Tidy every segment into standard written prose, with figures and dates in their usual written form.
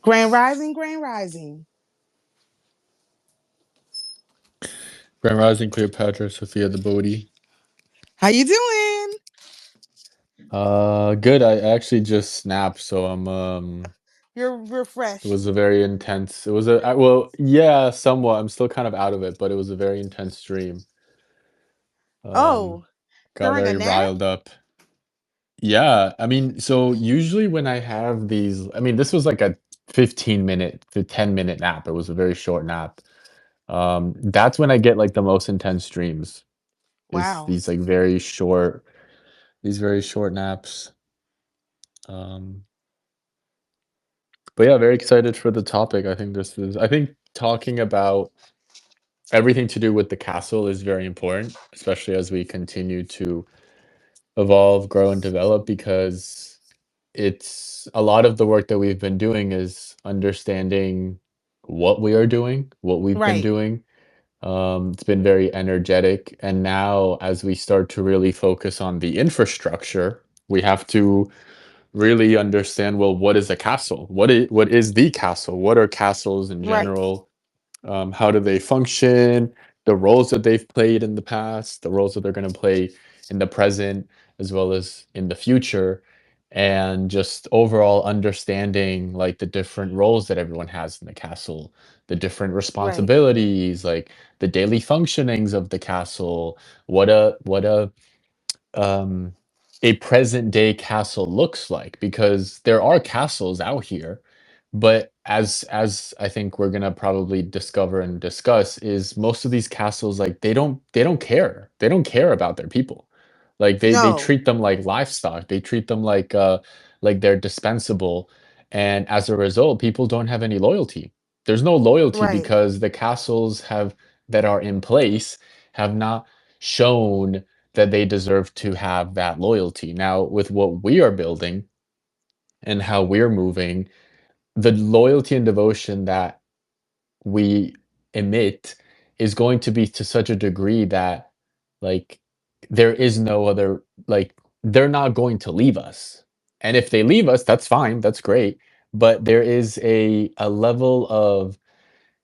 Grand Rising, Grand Rising. Grand Rising, Cleopatra, Sophia the Bodhi. How you doing? Good. I actually just snapped, so You're it was refreshed. a very intense. It was well, yeah, somewhat. I'm still kind of out of it, but it was a very intense dream. Um, Oh, got during a very nap? riled up. Yeah, I mean, so usually when I have these, I mean, this was like a 15 minute to 10-minute nap. It was a very short nap. That's when I get like the most intense dreams, is Wow. these like very short, these very short naps. Um, But yeah, very excited for the topic. I think talking about everything to do with the castle is very important, especially as we continue to evolve, grow, and develop, because it's a lot of the work that we've been doing is understanding what we are doing, what we've been Right, doing. It's been very energetic. And now, as we start to really focus on the infrastructure, we have to really understand, well, what is a castle? What is the castle? What are castles in right, general? How do they function? The roles that they've played in the past, the roles that they're going to play in the present, as well as in the future, and just overall understanding like the different roles that everyone has in the castle, the different right, responsibilities, like the daily functionings of the castle, what um, a present day castle looks like, because there are castles out here, but as I think we're gonna probably discover and discuss, is most of these castles, like they don't care about their people. Like they no, treat them like livestock. They treat them like they're dispensable, and as a result, people don't have any loyalty. There's no loyalty right, because the castles have that are in place have not shown that they deserve to have that loyalty. Now, with what we are building and how we're moving, the loyalty and devotion that we emit is going to be to such a degree that, like, there is no other, like, they're not going to leave us. And if they leave us, that's fine, that's great. But there is a level of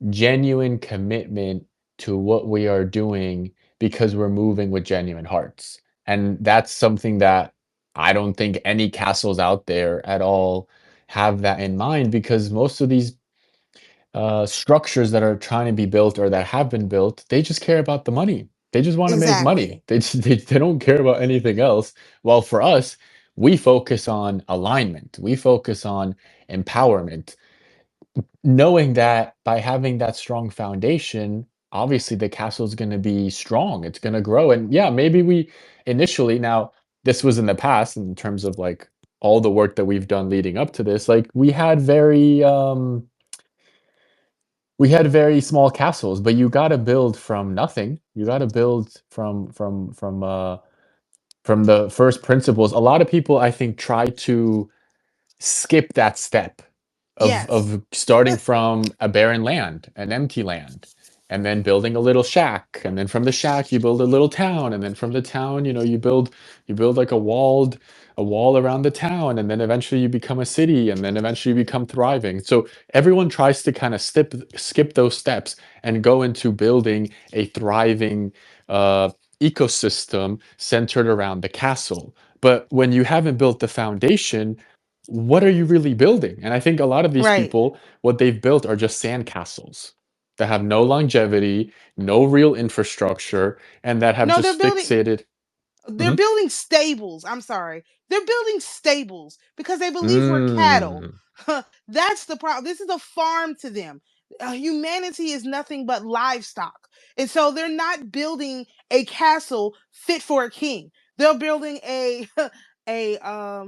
genuine commitment to what we are doing because we're moving with genuine hearts. And that's something that I don't think any castles out there at all have that in mind, because most of these structures that are trying to be built or that have been built, they just care about the money. They just want to make money. exactly. They don't care about anything else. While for us, we focus on alignment. We focus on empowerment, knowing that by having that strong foundation, obviously the castle is going to be strong. It's going to grow. And yeah, maybe we initially, now this was in the past in terms of like all the work that we've done leading up to this, like we had very small castles, but you got to build from nothing. You got to build from the first principles. A lot of people, I think, try to skip that step Yes, of starting from a barren land, an empty land, and then building a little shack, and then from the shack you build a little town, and then from the town, you build like a wall around the town, and then eventually you become a city, and then eventually you become thriving. So everyone tries to kind of skip those steps and go into building a thriving uh, ecosystem centered around the castle. But when you haven't built the foundation, what are you really building? And I think a lot of these right. people, what they've built are just sandcastles that have no longevity, no real infrastructure, and that have No, just fixated. they're Mhm. building stables. I'm sorry. They're building stables because they believe we're cattle. Mm. That's the problem. This is a farm to them. Humanity is nothing but livestock. And so they're not building a castle fit for a king. They're building a a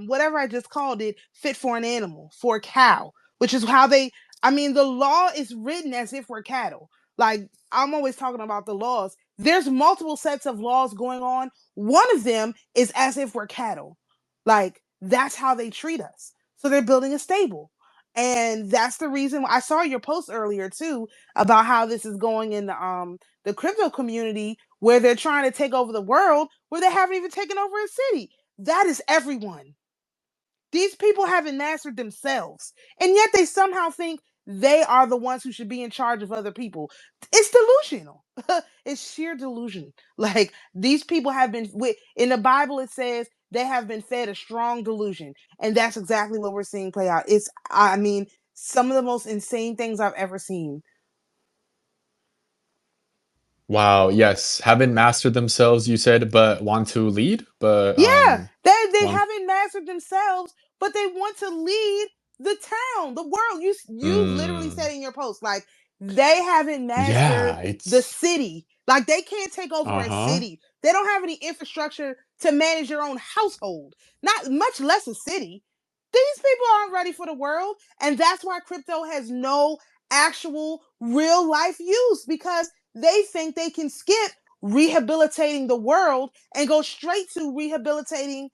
whatever I just called it, fit for an animal, for a cow, which is how they, I mean, the law is written as if we're cattle. Like, I'm always talking about the laws. There's multiple sets of laws going on. One of them is as if we're cattle. Like, that's how they treat us. So they're building a stable. And that's the reason I saw your post earlier too about how this is going in the crypto community, where they're trying to take over the world where they haven't even taken over a city. That is everyone. These people haven't mastered themselves, and yet they somehow think they are the ones who should be in charge of other people. It's delusional. It's sheer delusion. Like these people have been in the Bible. It says they have been fed a strong delusion, and that's exactly what we're seeing play out. It's, I mean, some of the most insane things I've ever seen. Wow, yes. Haven't mastered themselves, you said, but want to lead? But Yeah, they want haven't mastered themselves, but they want to lead the town, the world. You literally mm, said in your post, like they haven't mastered yeah, the it's city. Like they can't take over a uh-huh. city. They don't have any infrastructure to manage their own household, not much less a city. These people aren't ready for the world, and that's why crypto has no actual real life use, because they think they can skip rehabilitating the world and go straight to rehabilitating,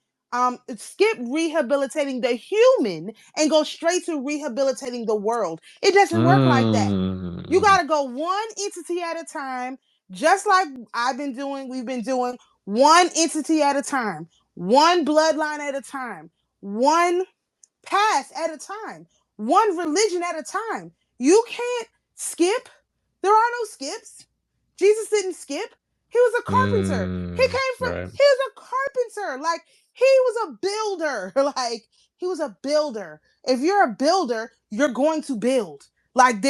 skip rehabilitating the human and go straight to rehabilitating the world. It doesn't work like that. You Mm, got to go one entity at a time, just like we've been doing, one entity at a time, one bloodline at a time, one path at a time, one religion at a time. You can't skip. There are no skips. Jesus didn't skip. He was a carpenter. right. He was a carpenter. Like he was a builder. Like he was a builder. If you're a builder, you're going to build. Like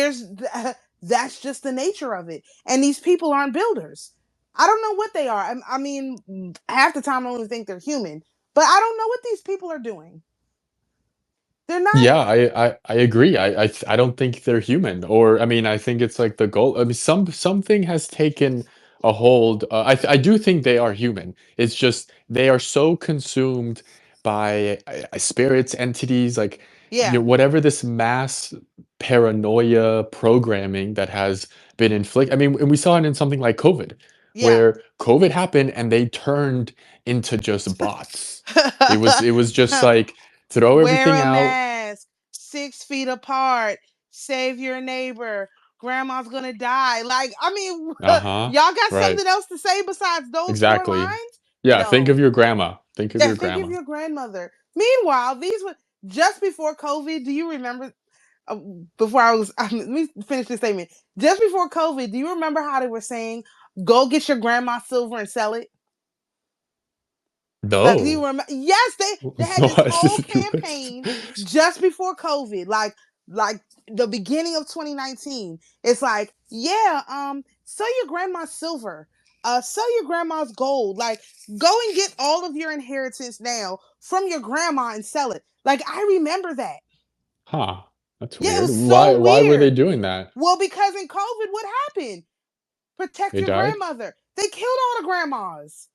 that's just the nature of it. And these people aren't builders. I don't know what they are. I mean, half the time I don't even think they're human. But I don't know what these people are doing. They're not. Yeah, I agree. I don't think they're human, or I mean, I think it's like the goal. I mean, something has taken a hold. I do think they are human. It's just they are so consumed by spirits, entities, like Yeah, whatever this mass paranoia programming that has been inflicted. I mean, and we saw it in something like COVID, yeah. where COVID happened and they turned into just bots. It was just like throw Wear everything a out. mask, 6 feet apart, save your neighbor. Grandma's gonna die. Like, I mean, Uh-huh. y'all got Right. something else to say besides those four Exactly. lines? Yeah, think of No. your grandma. Think of Yeah, your think of grandma. your grandmother. Meanwhile, these were just before COVID. Do you remember? Uh, Before I was, let me finish this statement. Just before COVID, do you remember how they were saying, "Go get your grandma silver and sell it"? Like you No. remember? Yes, they had this whole campaign just before COVID, like the beginning of 2019. It's like, yeah, sell your grandma's silver, sell your grandma's gold. Like, go and get all of your inheritance now from your grandma and sell it. Like, I remember that. Huh. That's Yeah, it weird. was so Why were they weird. doing that? Well, because in COVID, what happened? Protect They your died? grandmother. They killed all the grandmas.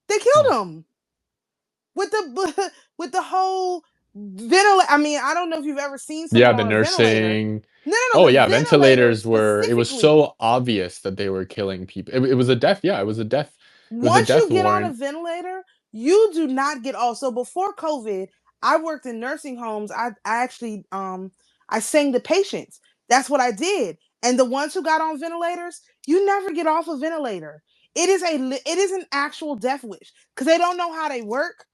They killed Huh. them with the with the whole ventilator. I mean, I don't know if you've ever seen Yeah, someone the on a ventilator. nursing. No, Oh the yeah, ventilator ventilators were it was specifically. so obvious that they were killing people. It was a death, yeah, it was a Once you death get on a warrant. ventilator, you do not get off. So before COVID, I worked in nursing homes. I actually I sang the patients. That's what I did. And the ones who got on ventilators, you never get off a ventilator. It is an actual death wish because they don't know how they work.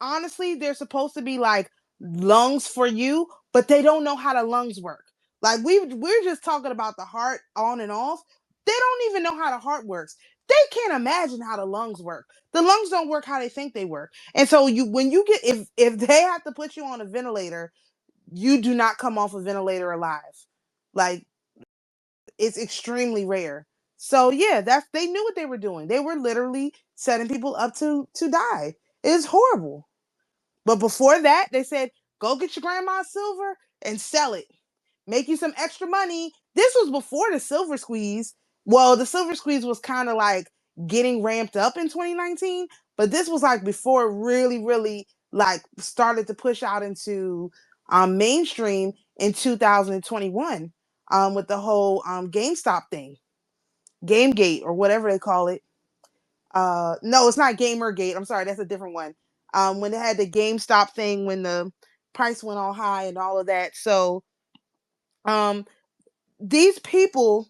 Honestly, they're supposed to be like lungs for you, but they don't know how the lungs work. Like we're just talking about the heart on and off. They don't even know how the heart works. They can't imagine how the lungs work. The lungs don't work how they think they work. And so you when you get if they have to put you on a ventilator, you do not come off a ventilator alive. Like it's extremely rare. So yeah, that's they knew what they were doing. They were literally setting people up to die. It is horrible. But before that, they said, go get your grandma's silver and sell it. Make you some extra money. This was before the silver squeeze. Well, the silver squeeze was kind of like getting ramped up in 2019, but this was like before it really, really like started to push out into mainstream in 2021 with the whole GameStop thing, GameGate or whatever they call it. No, it's not Gamergate. I'm sorry, that's a different one. When they had the GameStop thing when the price went all high and all of that. So um these people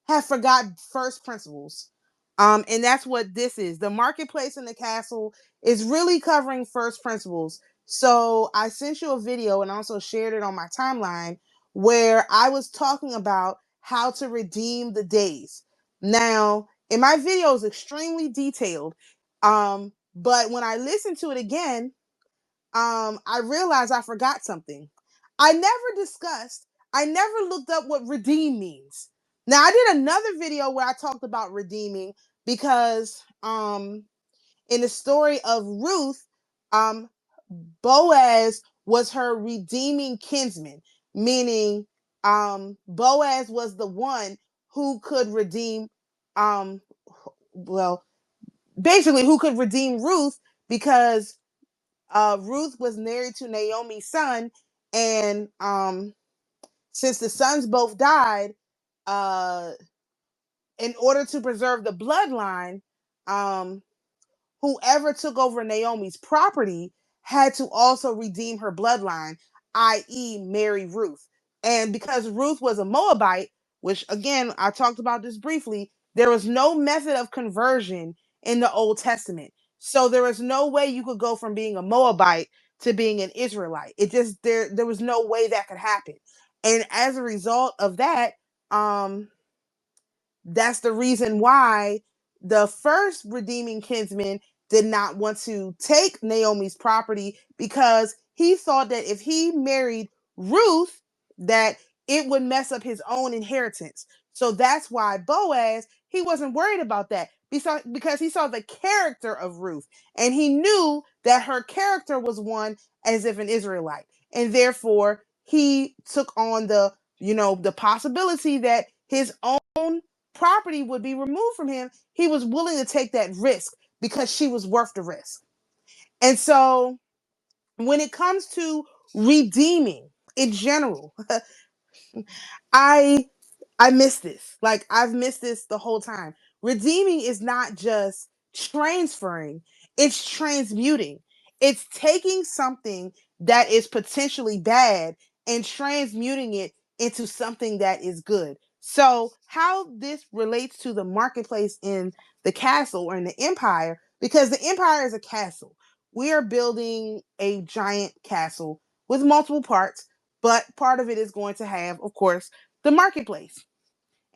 have forgotten first principles. And that's what this is. The marketplace and the castle is really covering first principles. So I sent you a video and also shared it on my timeline where I was talking about how to redeem the days. Now, in my video is extremely detailed. But when I listened to it again, I realized I forgot something. I never looked up what redeem means. Now I did another video where I talked about redeeming because in the story of Ruth, um Boaz was her redeeming kinsman, meaning Boaz was the one who could redeem um well basically who could redeem Ruth because Ruth was married to Naomi's son, and since the sons both died, uh, in order to preserve the bloodline, um, whoever took over Naomi's property had to also redeem her bloodline, i.e., marry Ruth. And because Ruth was a Moabite, which again, I talked about this briefly, there was no method of conversion in the Old Testament. So there was no way you could go from being a Moabite to being an Israelite. It just there was no way that could happen. And as a result of that, um that's the reason why the first redeeming kinsman did not want to take Naomi's property because he thought that if he married Ruth, that it would mess up his own inheritance. So that's why Boaz, he wasn't worried about that because he saw the character of Ruth and he knew that her character was one as if an Israelite. And therefore, he took on the possibility that his own property would be removed from him. He was willing to take that risk because she was worth the risk. And so when it comes to redeeming in general, I I miss this. Like I've missed this the whole time. Redeeming is not just transferring, it's transmuting. It's taking something that is potentially bad and transmuting it into something that is good. So, how this relates to the marketplace in the castle or in the empire, because the empire is a castle. We are building a giant castle with multiple parts, but part of it is going to have, of course, the marketplace.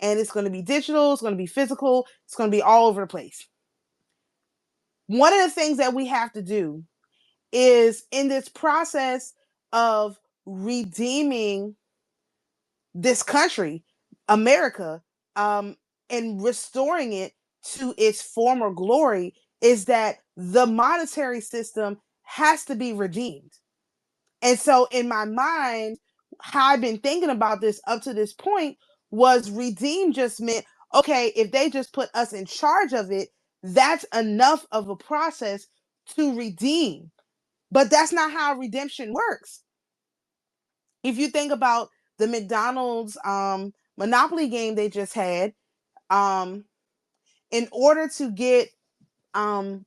And it's going to be digital, it's going to be physical, it's going to be all over the place. One of the things that we have to do is in this process of redeeming this country, America, and restoring it to its former glory, is that the monetary system has to be redeemed. And so in my mind, how I've been thinking about this up to this point was redeem just meant, okay, if they just put us in charge of it, that's enough of a process to redeem. But that's not how redemption works. If you think about the McDonald's Monopoly game they just had, um, in order to get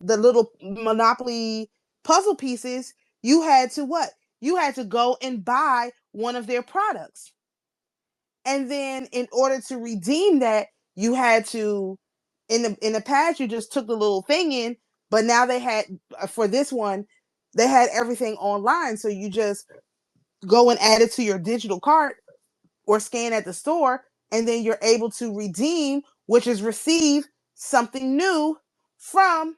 the little Monopoly puzzle pieces, you had to what? You had to go and buy one of their products. And then in order to redeem that, you had to in the past you just took the little thing in, but now they had for this one, they had everything online. So you just go and add it to your digital cart or scan at the store, and then you're able to redeem, which is receive something new from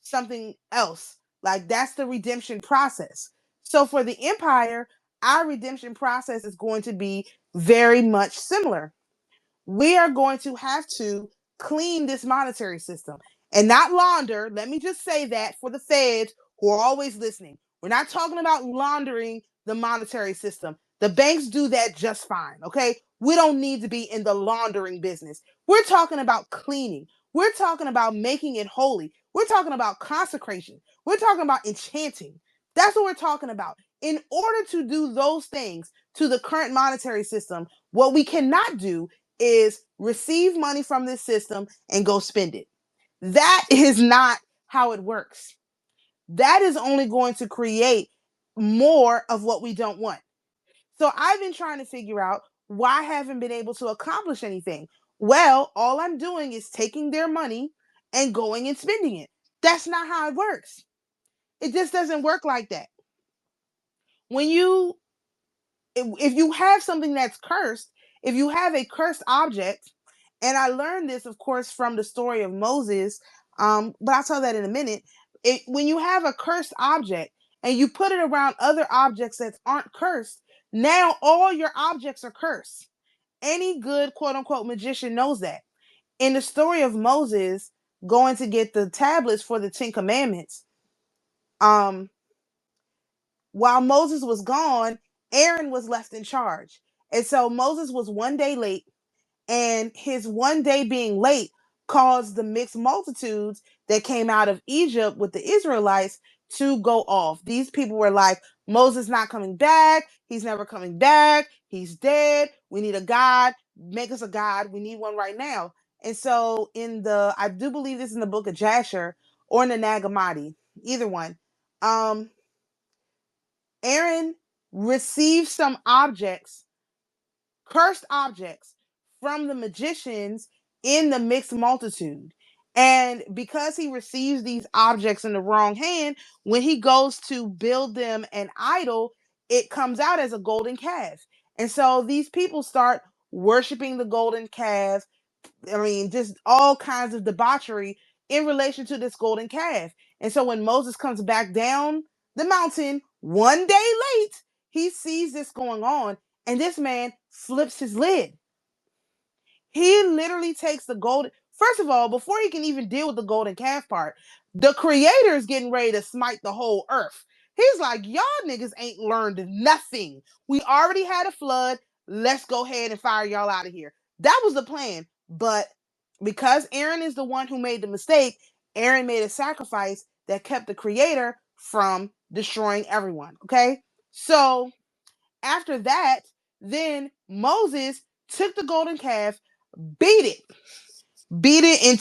something else. Like that's the redemption process. So for the empire, our redemption process is going to be very much similar. We are going to have to clean this monetary system and not launder. Let me just say that for the feds who are always listening. We're not talking about laundering the monetary system. The banks do that just fine, okay? We don't need to be in the laundering business. We're talking about cleaning. We're talking about making it holy. We're talking about consecration. We're talking about enchanting. That's what we're talking about. In order to do those things to the current monetary system, what we cannot do is receive money from this system and go spend it. That is not how it works. That is only going to create more of what we don't want. So I've been trying to figure out why I haven't been able to accomplish anything. Well, all I'm doing is taking their money and going and spending it. That's not how it works. It just doesn't work like that. When you if you have something that's cursed, if you have a cursed object, and I learned this, of course, from the story of Moses, but I'll tell that in a minute. When you have a cursed object and you put it around other objects that aren't cursed, now all your objects are cursed. Any good quote unquote magician knows that. In the story of Moses going to get the tablets for the Ten Commandments, um, while Moses was gone, Aaron was left in charge. And so Moses was one day late, and his one day being late caused the mixed multitudes that came out of Egypt with the Israelites to go off. These people were like, Moses not coming back. He's never coming back. He's dead. We need a God. Make us a God. We need one right now. And so I do believe this in the book of Jasher or in the Nag Hammadi, either one. Um, Aaron received some objects, cursed objects, from the magicians in the mixed multitude. And because he receives these objects in the wrong hand, when he goes to build them an idol, it comes out as a golden calf. And so these people start worshiping the golden calf. I mean, just all kinds of debauchery in relation to this golden calf. And so when Moses comes back down the mountain one day late, he sees this going on, and this man flips his lid. He literally takes the golden. First of all, before he can even deal with the golden calf part, the creator is getting ready to smite the whole earth. He's like, y'all niggas ain't learned nothing. We already had a flood. Let's go ahead and fire y'all out of here. That was the plan. But because Aaron is the one who made the mistake, Aaron made a sacrifice that kept the creator from destroying everyone. Okay. So after that, then Moses took the golden calf, beat it, beat it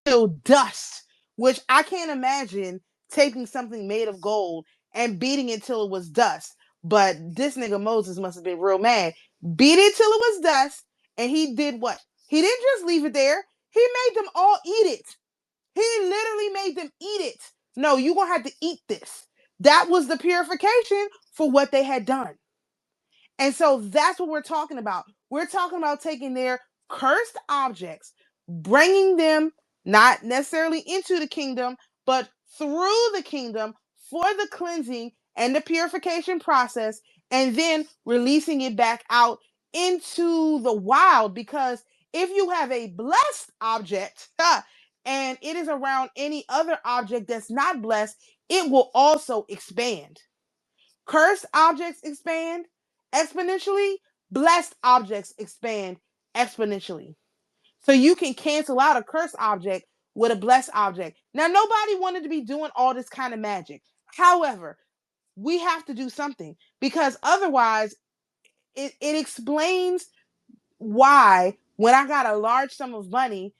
into dust, which I can't imagine taking something made of gold and beating it till it was dust. But this nigga Moses must have been real mad. Beat it till it was dust, and he did what? He didn't just leave it there. He made them all eat it. He literally made them eat it. No, you're gonna have to eat this. That was the purification for what they had done. And so that's what we're talking about. We're talking about taking their cursed objects, bringing them not necessarily into the kingdom, but through the kingdom for the cleansing and the purification process, and then releasing it back out into the wild. Because if you have a blessed object and it is around any other object that's not blessed, it will also expand. Cursed objects expand exponentially, blessed objects expand exponentially. So you can cancel out a cursed object with a blessed object. Now, nobody wanted to be doing all this kind of magic. However, we have to do something, because otherwise, it explains why when I got a large sum of money,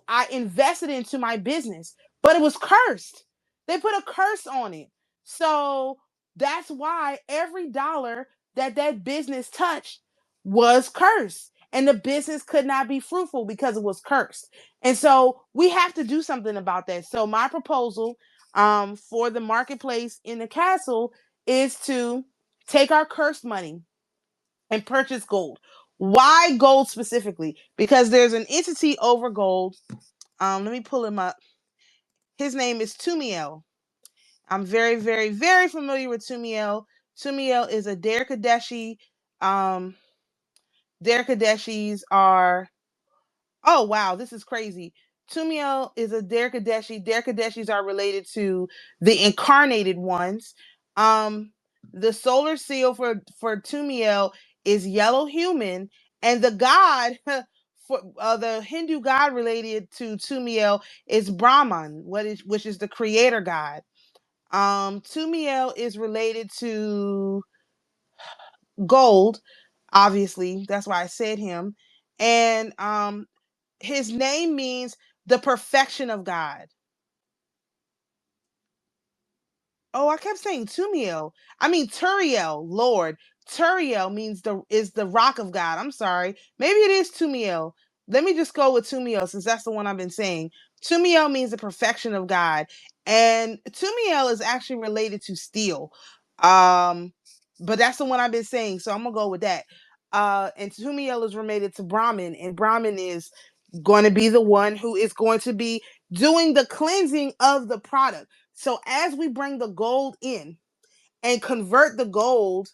I invested into my business, but it was cursed. They put a curse on it. So that's why every dollar that business touched was cursed. And the business could not be fruitful because it was cursed. And so we have to do something about that. So my proposal for the marketplace in the castle is to take our cursed money and purchase gold. Why gold specifically? Because there's an entity over gold. Let me pull him up. His name is Tumiel. I'm very, very, very familiar with Tumiel. Tumiel is a Der Kadeshi. Um, Der Kadeshis are, oh wow, this is crazy. Tumiel is a Der Kadeshi. Der Kadeshis are related to the incarnated ones. Um, the solar seal for Tumiel is yellow human, and the god for the Hindu god related to Tumiel is Brahman, which is the creator god. Tumiel is related to gold, obviously. That's why I said him, and his name means the perfection of God. Oh, I kept saying Tumiel. I mean Turiel, Lord. Turiel means the rock of God. I'm sorry. Maybe it is Tumiel. Let me just go with Tumiel since that's the one I've been saying. Tumiel means the perfection of God. And Tumiel is actually related to steel. Um, but that's the one I've been saying. So I'm gonna go with that. And Tumiel is related to Brahman, and Brahman is going to be the one who is going to be doing the cleansing of the product. So as we bring the gold in and convert the gold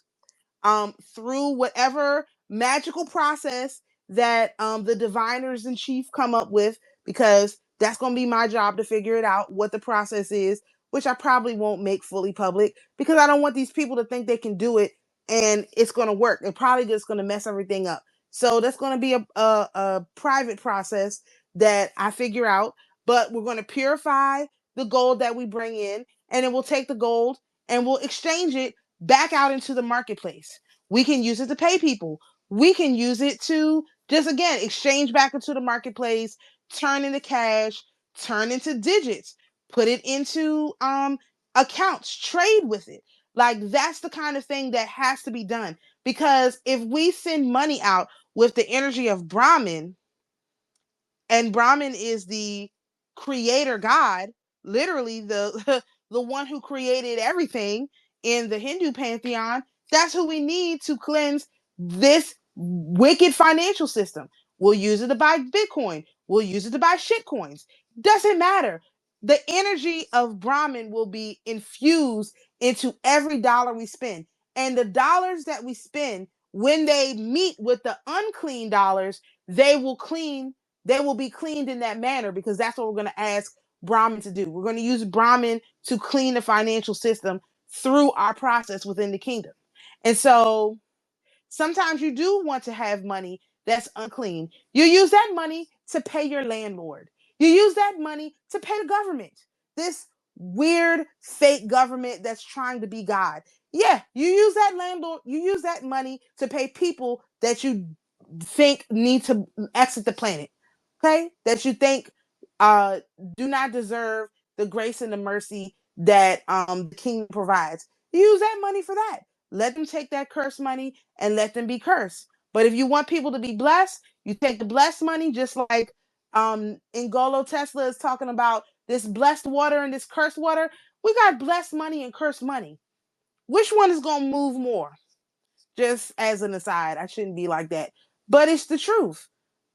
through whatever magical process that the diviners in chief come up with, because that's going to be my job to figure it out what the process is, which I probably won't make fully public because I don't want these people to think they can do it and it's going to work. They're probably just going to mess everything up. So that's going to be a private process that I figure out, but we're going to purify the gold that we bring in, and then we'll take the gold and we'll exchange it back out into the marketplace. We can use it to pay people. We can use it to just again exchange back into the marketplace, turn into cash, turn into digits, put it into accounts, trade with it. Like that's the kind of thing that has to be done. Because if we send money out with the energy of Brahman, and Brahman is the creator god, literally the the one who created everything in the Hindu pantheon. That's who we need to cleanse this wicked financial system. We'll use it to buy Bitcoin. We'll use it to buy shit coins. Doesn't matter. The energy of Brahman will be infused into every dollar we spend. And the dollars that we spend, when they meet with the unclean dollars, they will clean they will be cleaned in that manner, because that's what we're going to ask Brahmin to do. We're going to use Brahmin to clean the financial system through our process within the kingdom. And so sometimes you do want to have money that's unclean. You use that money to pay your landlord. You use that money to pay the government. This weird fake government that's trying to be God. Yeah, you use that landlord, you use that money to pay people that you think need to exit the planet. Okay? That you think uh do not deserve the grace and the mercy that the king provides. You use that money for that. Let them take that cursed money and let them be cursed. But if you want people to be blessed, you take the blessed money, just like Ngolo Tesla is talking about this blessed water and this cursed water. We got blessed money and cursed money. Which one is going to move more? Just as an aside, I shouldn't be like that. But it's the truth.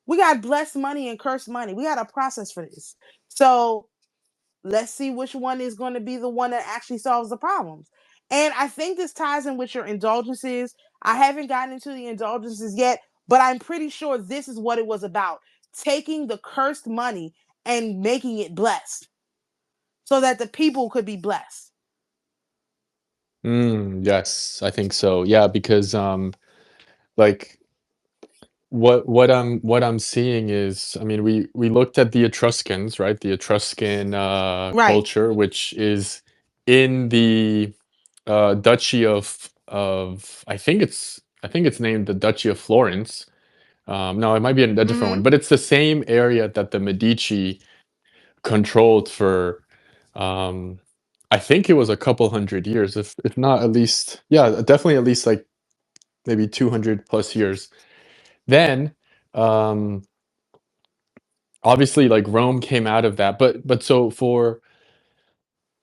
We got blessed money and cursed money. We got a process for this. So let's see which one is going to be the one that actually solves the problems. And I think this ties in with your indulgences. I haven't gotten into the indulgences yet, but I'm pretty sure this is what it was about: taking the cursed money and making it blessed so that the people could be blessed. Yes, I think so. Yeah, because like what I'm seeing is, I mean, we looked at the Etruscans, right? The Etruscan Right. culture, which is in the Duchy of I think it's named the Duchy of Florence. No, it might be a different one, Mm-hmm. but it's the same area that the Medici controlled for um I think it was a couple hundred years, if not at least, yeah, definitely at least like maybe 200 plus years. Then um obviously like Rome came out of that, but so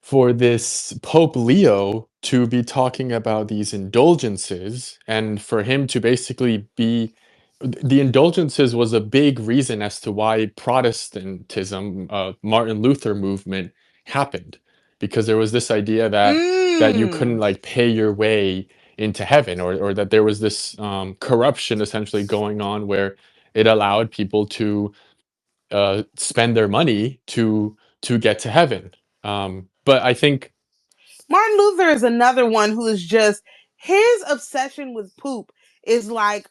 for this Pope Leo to be talking about these indulgences, and for him to basically be the indulgences was a big reason as to why Protestantism, Martin Luther movement happened, because there was this idea that you couldn't Mm. like pay your way into heaven, or that there was this corruption essentially going on where it allowed people to spend their money to get to heaven. But I think Martin Luther is another one who is just, his obsession with poop is like,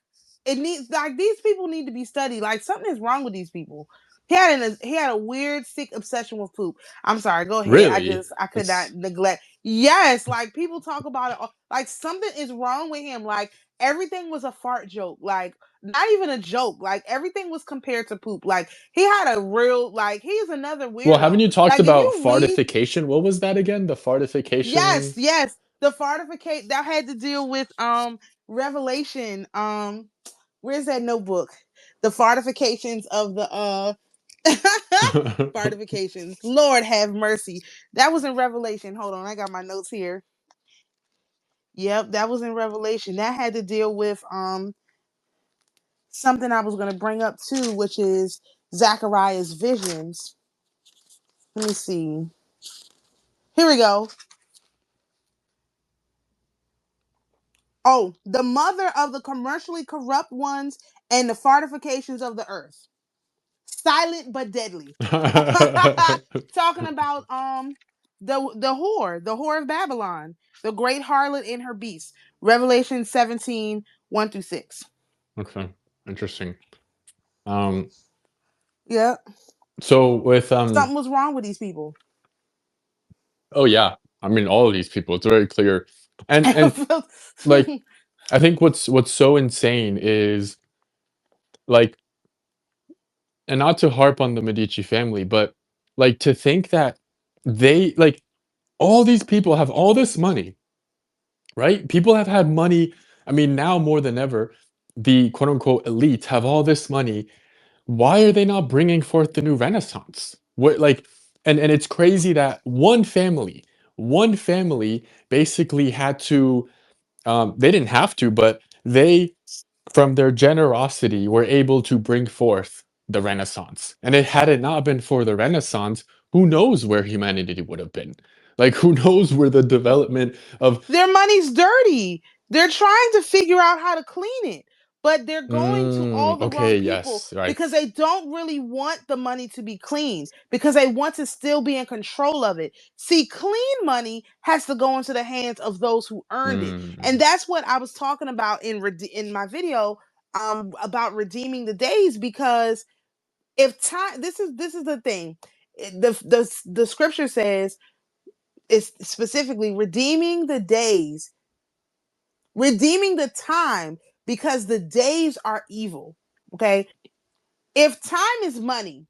it needs, like, these people need to be studied. Like something is wrong with these people. He had a weird sick obsession with poop. I'm sorry, go ahead. really, I could not that's neglect. Yes, like people talk about it like something is wrong with him. Like everything was a fart joke. Like not even a joke. Like everything was compared to poop. Like he had a real, like he's another well, haven't weirdo. you talked Like if about you read, fartification? What was that again? The yes, fartification? yes. The fortificate that had to deal with Revelation. Where's that notebook? The fortifications of the fortifications. Lord have mercy. That was in Revelation. Hold on, I got my notes here. Yep, that was in Revelation. That had to deal with something I was going to bring up too, which is Zachariah's visions. Let me see. Here we go. Oh, the mother of the commercially corrupt ones and the fortifications of the earth. Silent but deadly. Talking about the whore of Babylon, the great harlot and her beast. Revelation 17, 1 through 6. Okay, interesting. Um, Yeah. so with Something was wrong with these people. oh yeah, I mean all of these people, it's very clear. And like I think what's so insane is like, and not to harp on the Medici family, but like to think that they like all these people have all this money, right? People have had money. I mean, now more than ever, the quote unquote elite have all this money. Why are they not bringing forth the new Renaissance? What like, and it's crazy that one family basically had to. They didn't have to, but they from their generosity were able to bring forth the Renaissance. And it had it not been for the Renaissance, who knows where humanity would have been? Like who knows where the development of Their money's dirty. They're trying to figure out how to clean it, but they're going to all the okay, wrong people yes, right. because they don't really want the money to be clean because they want to still be in control of it. See, clean money has to go into the hands of those who earned it. And Mm, that's what I was talking about in my video about redeeming the days because if time this is the thing. The scripture says is specifically redeeming the time because the days are evil. Okay. If time is money,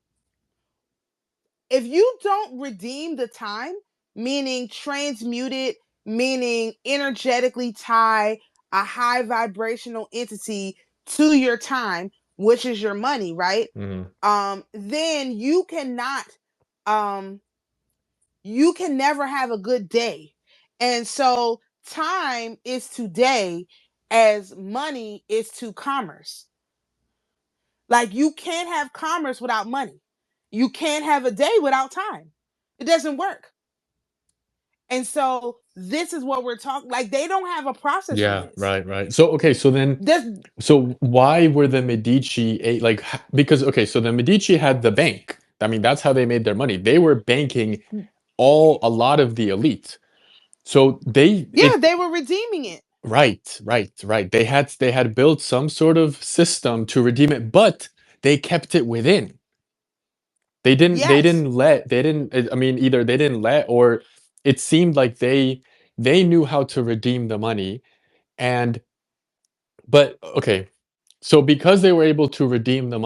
if you don't redeem the time, meaning transmute it, meaning energetically tie a high vibrational entity to your time, which is your money, right? mm, Then um you can never have a good day. And so time is today as money is to commerce. Like you can't have commerce without money. You can't have a day without time. It doesn't work. And so this is what we're talking like they don't have a process for yeah, this. right, right. So okay, so then This so why were the Medici because okay, so the Medici had the bank. I mean, that's how they made their money. They were banking a lot of the elite. So they yeah, it they were redeeming it. right, right, right. They had built some sort of system to redeem it, but they kept it within. Yes. They didn't I mean either they didn't let or it seemed like they knew how to redeem the money and but okay. So because they were able to redeem the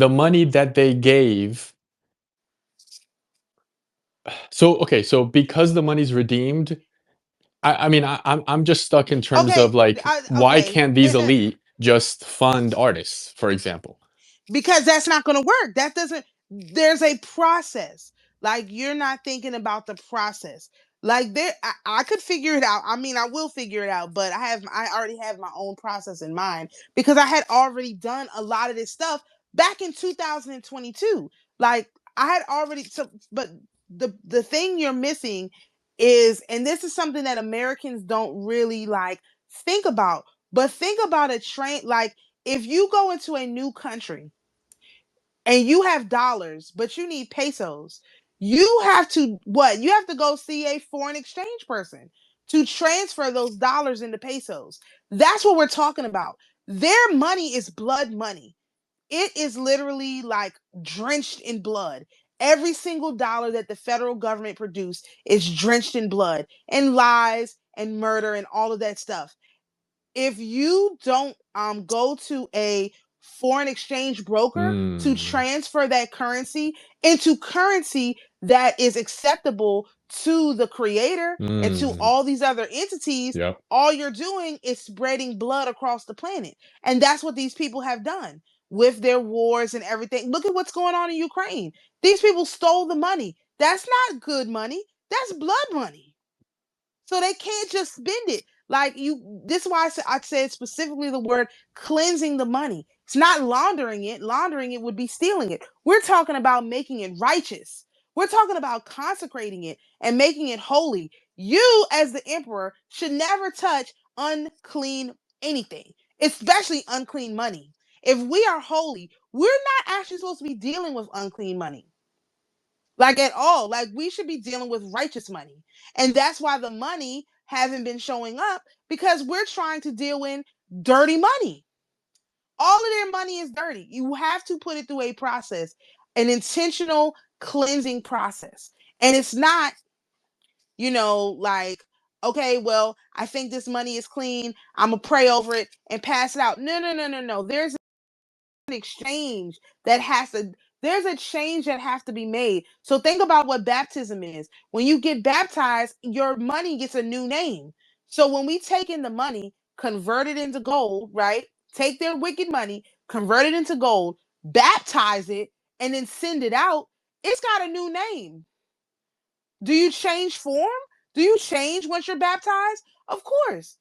money that they gave so okay, so because the money's redeemed, I mean I'm just stuck in terms Okay. of like why Okay. can't these elite just fund artists, for example? Because that's not going to work. That doesn't, there's a process. Like you're not thinking about the process. Like I could figure it out. I mean, I will figure it out, but I already have my own process in mind because I had already done a lot of this stuff back in 2022. Like I had already, so, but the thing you're missing is, and this is something that Americans don't really like think about, but think about a train, like if you go into a new country and you have dollars, but you need pesos, you have to what? You have to go see a foreign exchange person to transfer those dollars into pesos. That's what we're talking about. Their money is blood money. It is literally like drenched in blood. Every single dollar that the federal government produced is drenched in blood and lies and murder and all of that stuff. If you don't go to a foreign exchange broker to Mm, transfer that currency into currency that is acceptable to the creator and to Mm, all these other entities, yep. all you're doing is spreading blood across the planet. And that's what these people have done with their wars and everything. Look at what's going on in Ukraine. These people stole the money. That's not good money. That's blood money. So they can't just spend it. Like you, this is why I said specifically the word cleansing the money. It's not laundering it. Laundering it would be stealing it. We're talking about making it righteous. We're talking about consecrating it and making it holy. You, as the emperor, should never touch unclean anything, especially unclean money. If we are holy, we're not actually supposed to be dealing with unclean money like at all. Like we should be dealing with righteous money. And that's why the money hasn't been showing up because we're trying to deal in dirty money. All of their money is dirty. You have to put it through a process, an intentional cleansing process. And it's not, like, okay, well, I think this money is clean. I'm going to pray over it and pass it out. No, no, no, no, no. There's exchange that has to there's a change that has to be made. So think about what baptism is. When you get baptized, your money gets a new name. So when we take in the money, convert it into gold, right? Take their wicked money, convert it into gold, baptize it, and then send it out, it's got a new name. Do you change form? Do you change once you're baptized? Of course.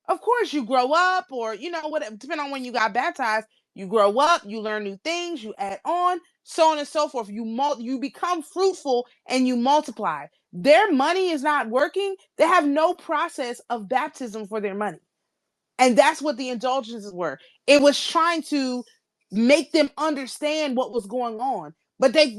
Of course, you grow up, or whatever, depending on when you got baptized, you grow up, you learn new things, you add on, so on and so forth. You become fruitful and you multiply. Their money is not working. They have no process of baptism for their money. And that's what the indulgences were. It was trying to make them understand what was going on. But they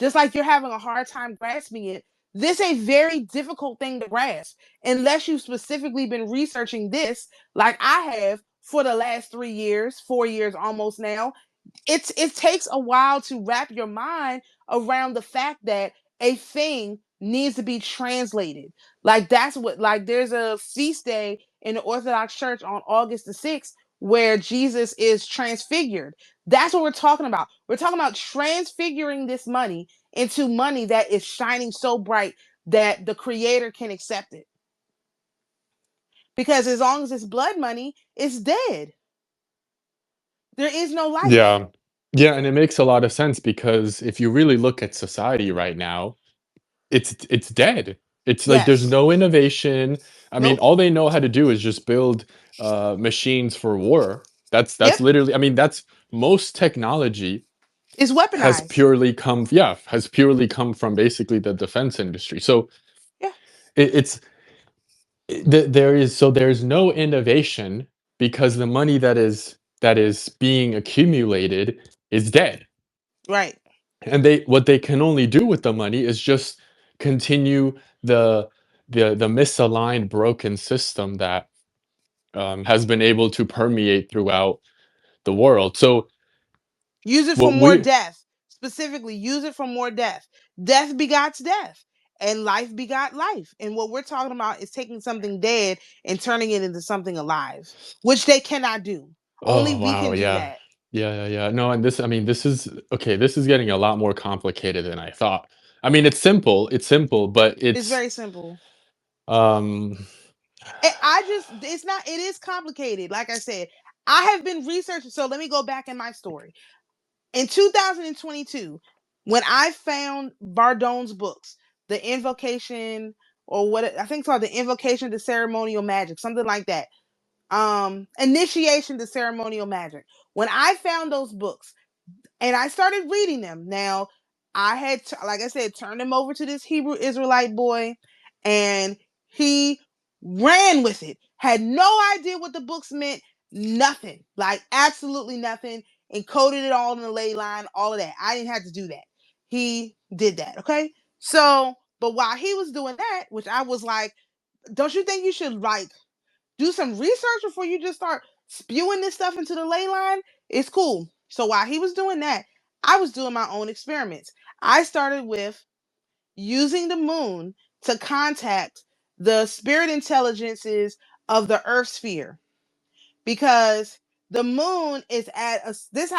just like you're having a hard time grasping it, this is a very difficult thing to grasp unless you've specifically been researching this like I have for the last 3 years, 4 years almost now. It takes a while to wrap your mind around the fact that a thing needs to be translated. Like that's what like there's a feast day in the Orthodox Church on August the 6th where Jesus is transfigured. That's what we're talking about. We're talking about transfiguring this money into money that is shining so bright that the creator can accept it. Because as long as it's blood money, it's dead. There is no life. Yeah. Yeah, and it makes a lot of sense because if you really look at society right now, it's dead. It's like there's Yes. no innovation. I mean, Nope. all they know how to do is just build machines for war. That's Yep. literally, I mean, that's most technology It's has weaponized. purely come, yeah, has purely come from basically the defense industry. So Yeah. it's there's no innovation because the money that is being accumulated is dead. Right. And they what they can only do with the money is just continue the the misaligned broken system that has been able to permeate throughout the world. So Use it for what more we death. Specifically, use it for more death. Death begots death, and life begot life. And what we're talking about is taking something dead and turning it into something alive, which they cannot do. Only Oh we wow, can do yeah. that. Yeah. No, and this, I mean, this is okay, this is getting a lot more complicated than I thought. I mean, it's simple, but It's it's very simple. um It's not, it is complicated. Like I said, I have been researching. So let me go back in my story. In 2022, when I found Bardon's books, The Invocation, or what I think it's called, The Invocation to Ceremonial Magic, something like that. Initiation to Ceremonial Magic. When I found those books and I started reading them, now I had, like I said, turned them over to this Hebrew Israelite boy, and he ran with it. Had no idea what the books meant, nothing, like absolutely nothing. Encoded it all in the ley line, all of that. I didn't have to do that. He did that. Okay. So, but while he was doing that, which I was like, don't you think you should like do some research before you just start spewing this stuff into the ley line? It's cool. So while he was doing that, I was doing my own experiments. I started with using the moon to contact the spirit intelligences of the earth sphere, because the moon is at a, this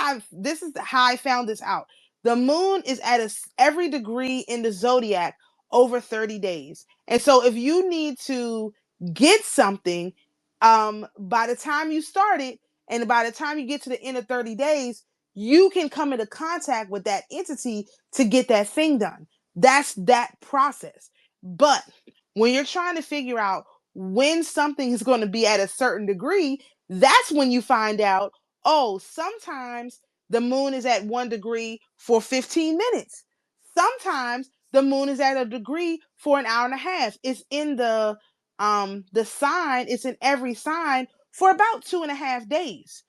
is how I found this out. The moon is at every degree in the zodiac over 30 days. And so if you need to get something, by the time you start it and by the time you get to the end of 30 days, you can come into contact with that entity to get that thing done. That's that process. But when you're trying to figure out when something is going to be at a certain degree, that's when you find out, oh, sometimes the moon is at 1 degree for 15 minutes. Sometimes the moon is at a degree for an hour and a half. It's in the sign, it's in every sign for about 2.5 days.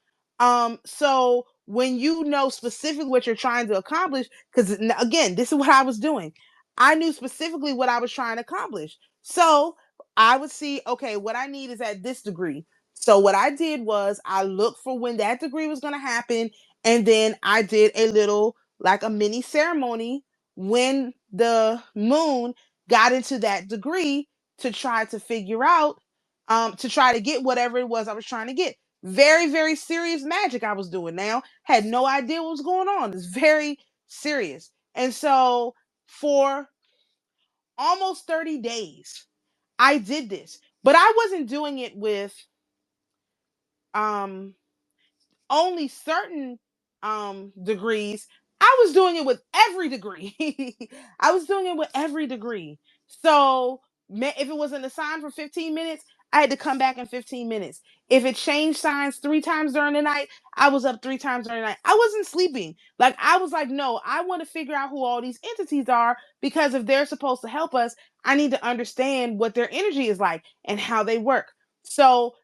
So when you know specifically what you're trying to accomplish, because again, this is what I was doing. I knew specifically what I was trying to accomplish. So I would see, okay, what I need is at this degree. So what I did was I looked for when that degree was going to happen, and then I did a little, like a mini ceremony when the moon got into that degree to try to figure out, to try to get whatever it was I was trying to get. Very, very serious magic I was doing now. Had no idea what was going on. It's very serious. And so for almost 30 days, I did this. But I wasn't doing it with um only certain degrees. I was doing it with every degree. I was doing it with every degree. So if it was in the sign for 15 minutes, I had to come back in 15 minutes. If it changed signs 3 times during the night, I was up 3 times during the night. I wasn't sleeping. Like, I was like, no, I want to figure out who all these entities are, because if they're supposed to help us, I need to understand what their energy is like and how they work. So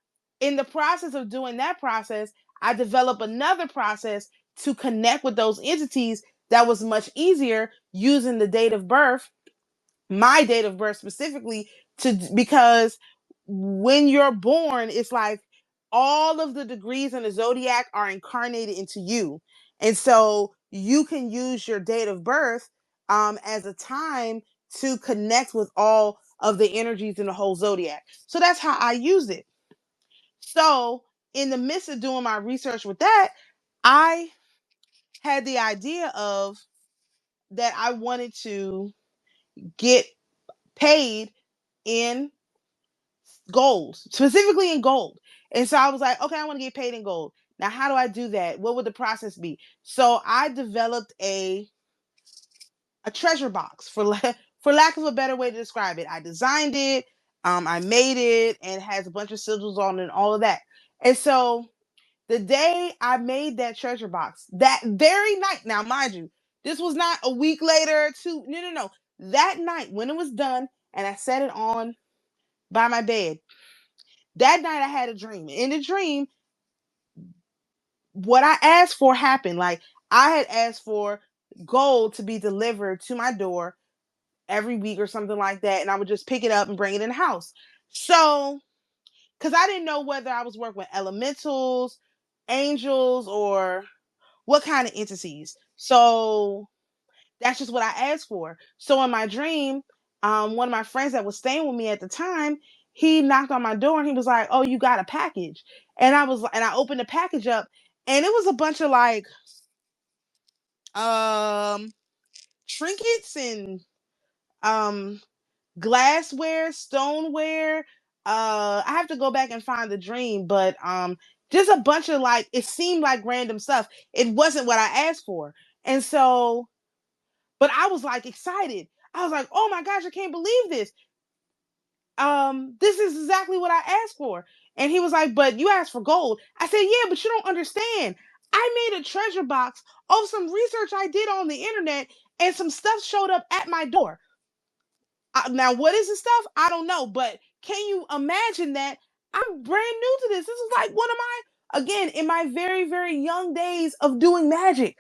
in the process of doing that process, I developed another process to connect with those entities that was much easier, using the date of birth, my date of birth specifically, to because when you're born, it's like all of the degrees in the zodiac are incarnated into you. And so you can use your date of birth as a time to connect with all of the energies in the whole zodiac. So that's how I use it. So, in the midst of doing my research with that, I had the idea of that I wanted to get paid in gold, specifically in gold. And so I was like, okay, I want to get paid in gold. Now, how do I do that? What would the process be? So I developed a treasure box, for lack of a better way to describe it. I designed it, I made it, and it has a bunch of sigils on it and all of that. And so the day I made that treasure box, that very night, now mind you, this was not a week later, no. That night when it was done and I set it on by my bed, that night I had a dream. In the dream, what I asked for happened. Like, I had asked for gold to be delivered to my door every week or something like that, and I would just pick it up and bring it in the house. So, because I didn't know whether I was working with elementals, angels, or what kind of entities. So that's just what I asked for. So in my dream, one of my friends that was staying with me at the time, he knocked on my door and he was like, "Oh, you got a package?" And I opened the package up, and it was a bunch of like um trinkets and um glassware, stoneware. I have to go back and find the dream, but just a bunch of, like, it seemed like random stuff. It wasn't what I asked for. And so, but I was like excited. I was like, "Oh my gosh, I can't believe this. This is exactly what I asked for." And he was like, "But you asked for gold." I said, "Yeah, but you don't understand. I made a treasure box of some research I did on the internet, and some stuff showed up at my door. Now, what is this stuff? I don't know, but can you imagine that? I'm brand new to this. This is like one of my, again, in my very, very young days of doing magic.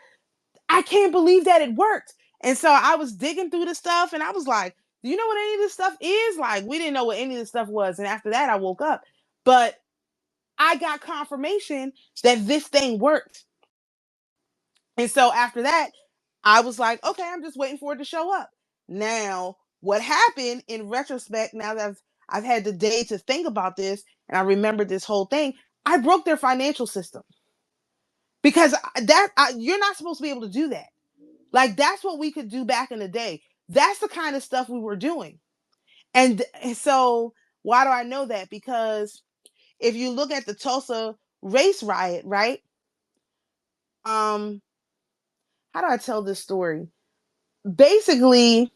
I can't believe that it worked." And so I was digging through the stuff, and I was like, "Do you know what any of this stuff is?" Like, we didn't know what any of this stuff was. And after that, I woke up. But I got confirmation that this thing worked. And so after that, I was like, okay, I'm just waiting for it to show up. Now, what happened in retrospect, now that I've had the day to think about this and I remembered this whole thing, I broke their financial system, because you're not supposed to be able to do that. Like that's what we could do back in the day. That's the kind of stuff we were doing. And so why do I know that? Because if you look at the Tulsa race riot, right? Um, how do I tell this story? Basically,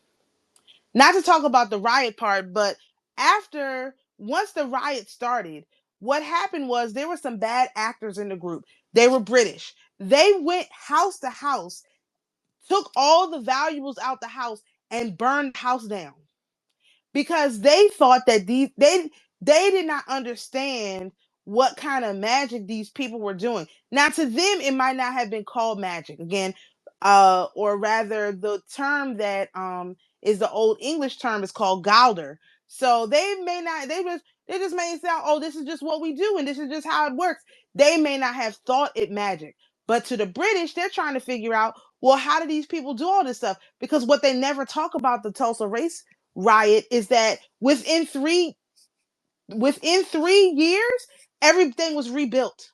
not to talk about the riot part, but after once the riot started, what happened was there were some bad actors in the group. They were British. They went house to house, took all the valuables out the house, and burned the house down because they thought that they did not understand what kind of magic these people were doing. Now, to them, it might not have been called magic again, or rather, the term that is the old English term is called Galder. So they may not they just may sound, oh, this is just what we do and this is just how it works. They may not have thought it magic, but to the British, they're trying to figure out, well, how do these people do all this stuff? Because what they never talk about the Tulsa race riot is that within 3 years, everything was rebuilt.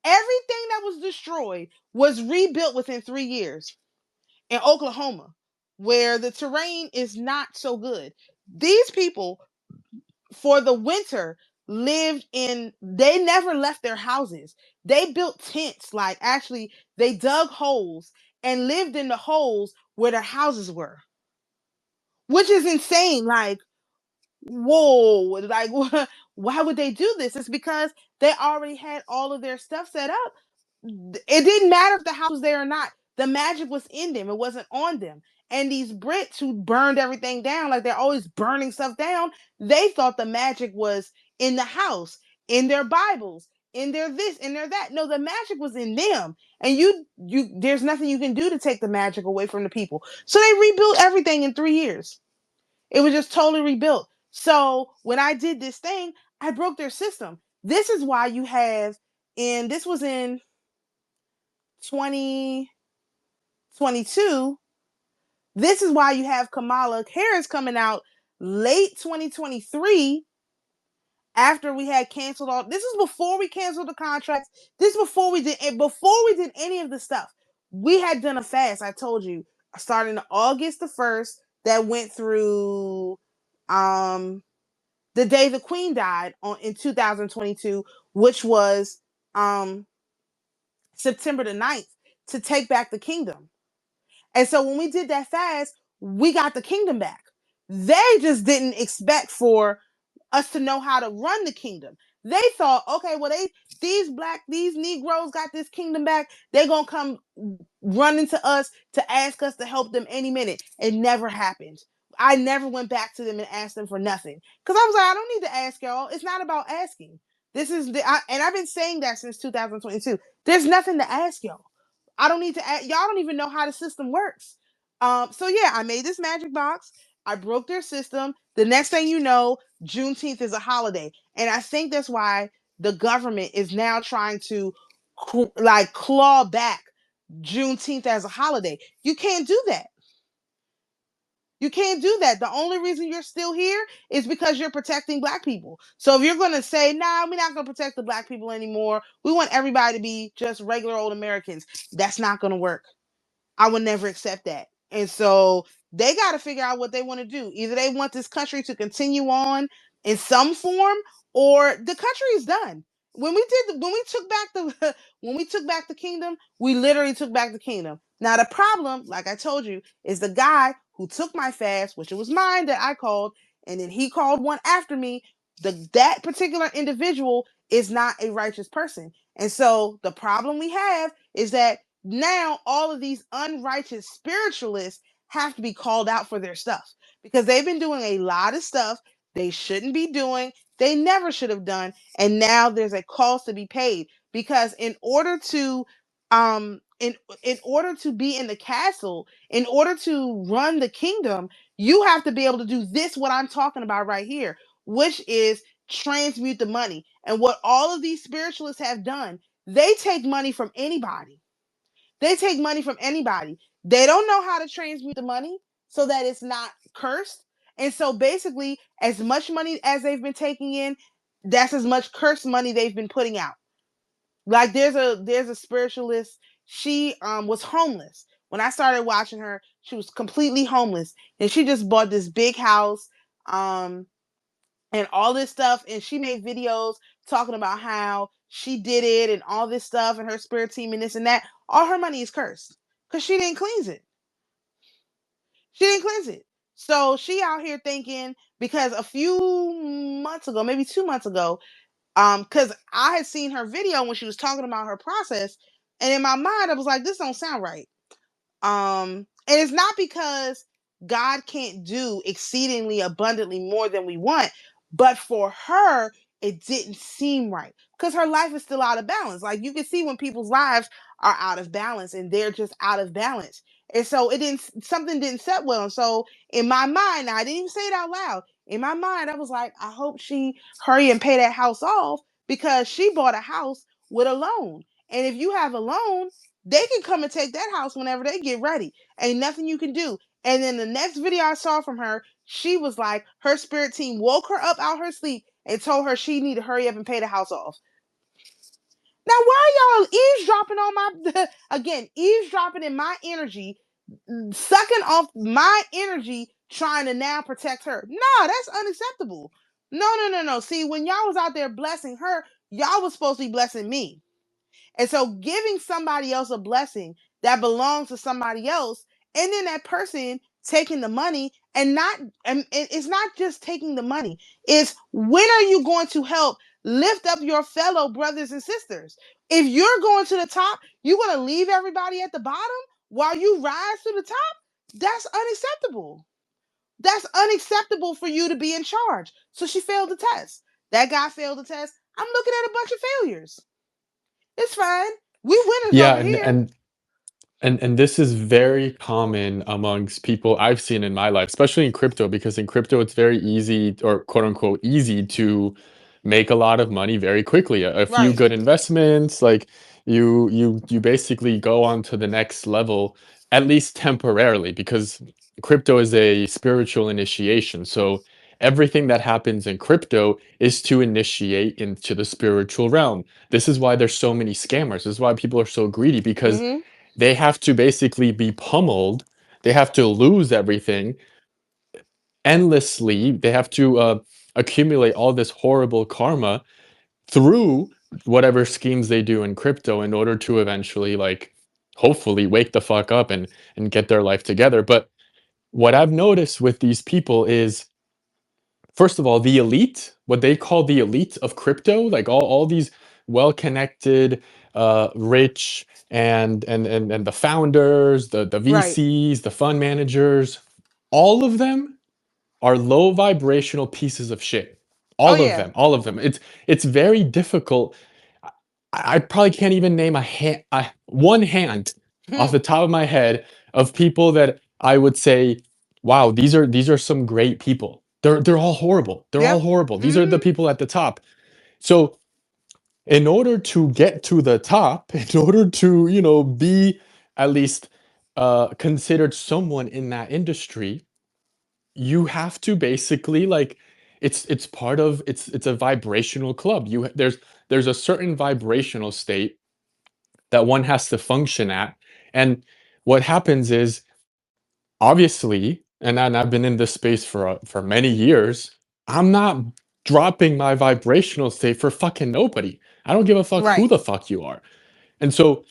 Everything that was destroyed was rebuilt within 3 years in Oklahoma, where the terrain is not so good. These people, for the winter, they never left their houses. They built tents, like actually, they dug holes and lived in the holes where their houses were, which is insane. Like, whoa, like why would they do this? It's because they already had all of their stuff set up. It didn't matter if the house was there or not. The magic was in them, it wasn't on them. And these Brits who burned everything down, like they're always burning stuff down, they thought the magic was in the house, in their Bibles, in their this, in their that. No, the magic was in them. And you there's nothing you can do to take the magic away from the people. So they rebuilt everything in 3 years. It was just totally rebuilt. So when I did this thing, I broke their system. This is why you have, and this was in 2022. This is why you have Kamala Harris coming out late 2023 after we had canceled all. This is before we canceled the contracts. This is before we did any of the stuff. We had done a fast. I told you, starting August the 1st, that went through um the day the Queen died in 2022, which was um September the 9th, to take back the kingdom. And so when we did that fast, we got the kingdom back. They just didn't expect for us to know how to run the kingdom. They thought, okay, well, these Negroes got this kingdom back. They're gonna come running to us to ask us to help them any minute. It never happened. I never went back to them and asked them for nothing because I was like, I don't need to ask y'all. It's not about asking. And I've been saying that since 2022. There's nothing to ask y'all. I don't need to ask. Y'all don't even know how the system works. So yeah, I made this magic box. I broke their system. The next thing you know, Juneteenth is a holiday, and I think that's why the government is now trying to claw back Juneteenth as a holiday. You can't do that. You can't do that. The only reason you're still here is because you're protecting black people. So if you're going to say, nah, we're not going to protect the black people anymore, we want everybody to be just regular old Americans, that's not going to work. I would never accept that. And so they got to figure out what they want to do. Either they want this country to continue on in some form, or the country is done. When we took back the kingdom, we literally took back the kingdom. Now the problem, like I told you, is the guy who took my fast, which it was mine that I called, and then he called one after me. That particular individual is not a righteous person. And so the problem we have is that now all of these unrighteous spiritualists have to be called out for their stuff because they've been doing a lot of stuff they shouldn't be doing, they never should have done, and now there's a cost to be paid because in order to be in the castle, in order to run the kingdom, you have to be able to do this what I'm talking about right here, which is transmute the money. And what all of these spiritualists have done, they take money from anybody. They take money from anybody. They don't know how to transmute the money so that it's not cursed. And so basically, as much money as they've been taking in, that's as much cursed money they've been putting out. Like there's a spiritualist, she was homeless. When I started watching her, she was completely homeless, and she just bought this big house, um, and all this stuff. And she made videos talking about how she did it and all this stuff, and her spirit team and this and that. All her money is cursed because she didn't cleanse it. She didn't cleanse it. So she out here thinking because a few months ago, maybe 2 months ago, because I had seen her video when she was talking about her process, and in my mind I was like, this don't sound right. And it's not because God can't do exceedingly abundantly more than we want, but for her, it didn't seem right because her life is still out of balance. Like you can see when people's lives are out of balance and they're just out of balance. And so it didn't something didn't set well. And so in my mind, now I didn't even say it out loud. In my mind, I was like, I hope she hurry and pay that house off because she bought a house with a loan. And if you have a loan, they can come and take that house whenever they get ready. Ain't nothing you can do. And then the next video I saw from her, she was like, her spirit team woke her up out her sleep and told her she needed to hurry up and pay the house off. Now, why are y'all eavesdropping on my, again, eavesdropping in my energy, sucking off my energy, trying to now protect her? Nah, that's unacceptable. No, no, no, no. See, when y'all was out there blessing her, y'all was supposed to be blessing me. And so giving somebody else a blessing that belongs to somebody else, and then that person taking the money and not, and it's not just taking the money, it's when are you going to help lift up your fellow brothers and sisters? If you're going to the top, you're going to leave everybody at the bottom while you rise to the top? That's unacceptable. That's unacceptable for you to be in charge. So she failed the test. That guy failed the test. I'm looking at a bunch of failures. It's fine. We winners Yeah, over here. and this is very common amongst people I've seen in my life, especially in crypto, because in crypto it's very easy or quote unquote easy to make a lot of money very quickly. A few Right. good investments, like you basically go on to the next level, at least temporarily, because crypto is a spiritual initiation. So everything that happens in crypto is to initiate into the spiritual realm. This is why there's so many scammers. This is why people are so greedy because Mm-hmm. they have to basically be pummeled. They have to lose everything endlessly. They have to accumulate all this horrible karma through whatever schemes they do in crypto in order to eventually, like, hopefully wake the fuck up and get their life together. But what I've noticed with these people is, first of all, the elite, what they call the elite of crypto, like all these well-connected, rich, and the founders, the Right. VCs, the fund managers, all of them are low vibrational pieces of shit. Oh All of yeah. them, all of them. It's very difficult. I probably can't even name one hand off Hmm. the top of my head of people that I would say, wow, these are some great people. They're all horrible. They're all Yep. horrible. These are the Mm-hmm. people at the top. So in order to get to the top, in order to, be at least considered someone in that industry, you have to basically, like, it's part of it's a vibrational club. There's a certain vibrational state that one has to function at. And what happens is, obviously, and I've been in this space for many years, I'm not dropping my vibrational state for fucking nobody. I don't give a fuck who Right. the fuck you are. And so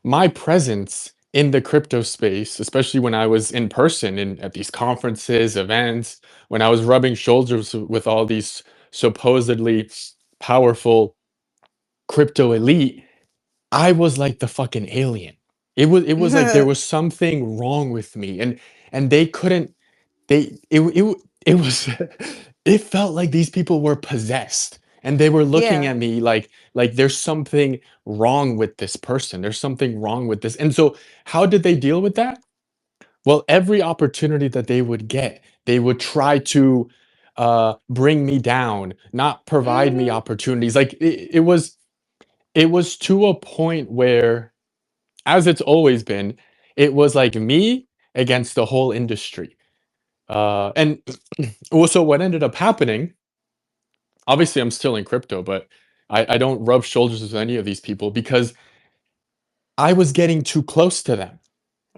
my presence in the crypto space, especially when I was in person at these conferences, events, when I was rubbing shoulders with all these supposedly powerful crypto elite, I was like the fucking alien. It was like there was something wrong with me, and they couldn't they it was it felt like these people were possessed, and they were looking Yeah. at me like there's something wrong with this person. There's something wrong with this. And so how did they deal with that? Well, every opportunity that they would get, they would try to bring me down, not provide me Mm-hmm. opportunities. Like it was to a point where, as it's always been, it was like me against the whole industry. And also, what ended up happening, obviously, I'm still in crypto, but I don't rub shoulders with any of these people because I was getting too close to them.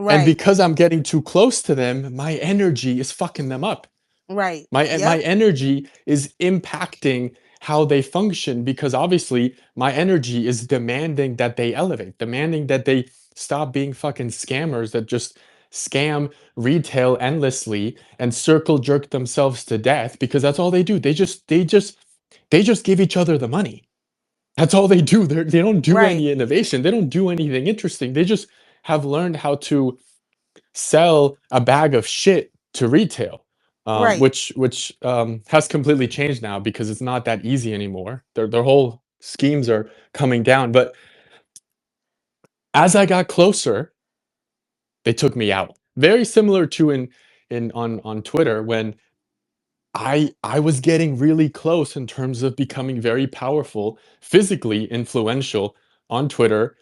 And Right. because I'm getting too close to them, my energy is fucking them up. Right. My Yep. energy is impacting how they function because obviously my energy is demanding that they elevate, demanding that they stop being fucking scammers that just scam retail endlessly and circle jerk themselves to death because that's all they do. They just give each other the money. That's all they do. They don't do Right. any innovation. They don't do anything interesting. They just have learned how to sell a bag of shit to retail, Right. which has completely changed now because it's not that easy anymore. Their whole schemes are coming down. But as I got closer, they took me out. Very similar to in on Twitter when I was getting really close in terms of becoming very powerful, physically influential on Twitter.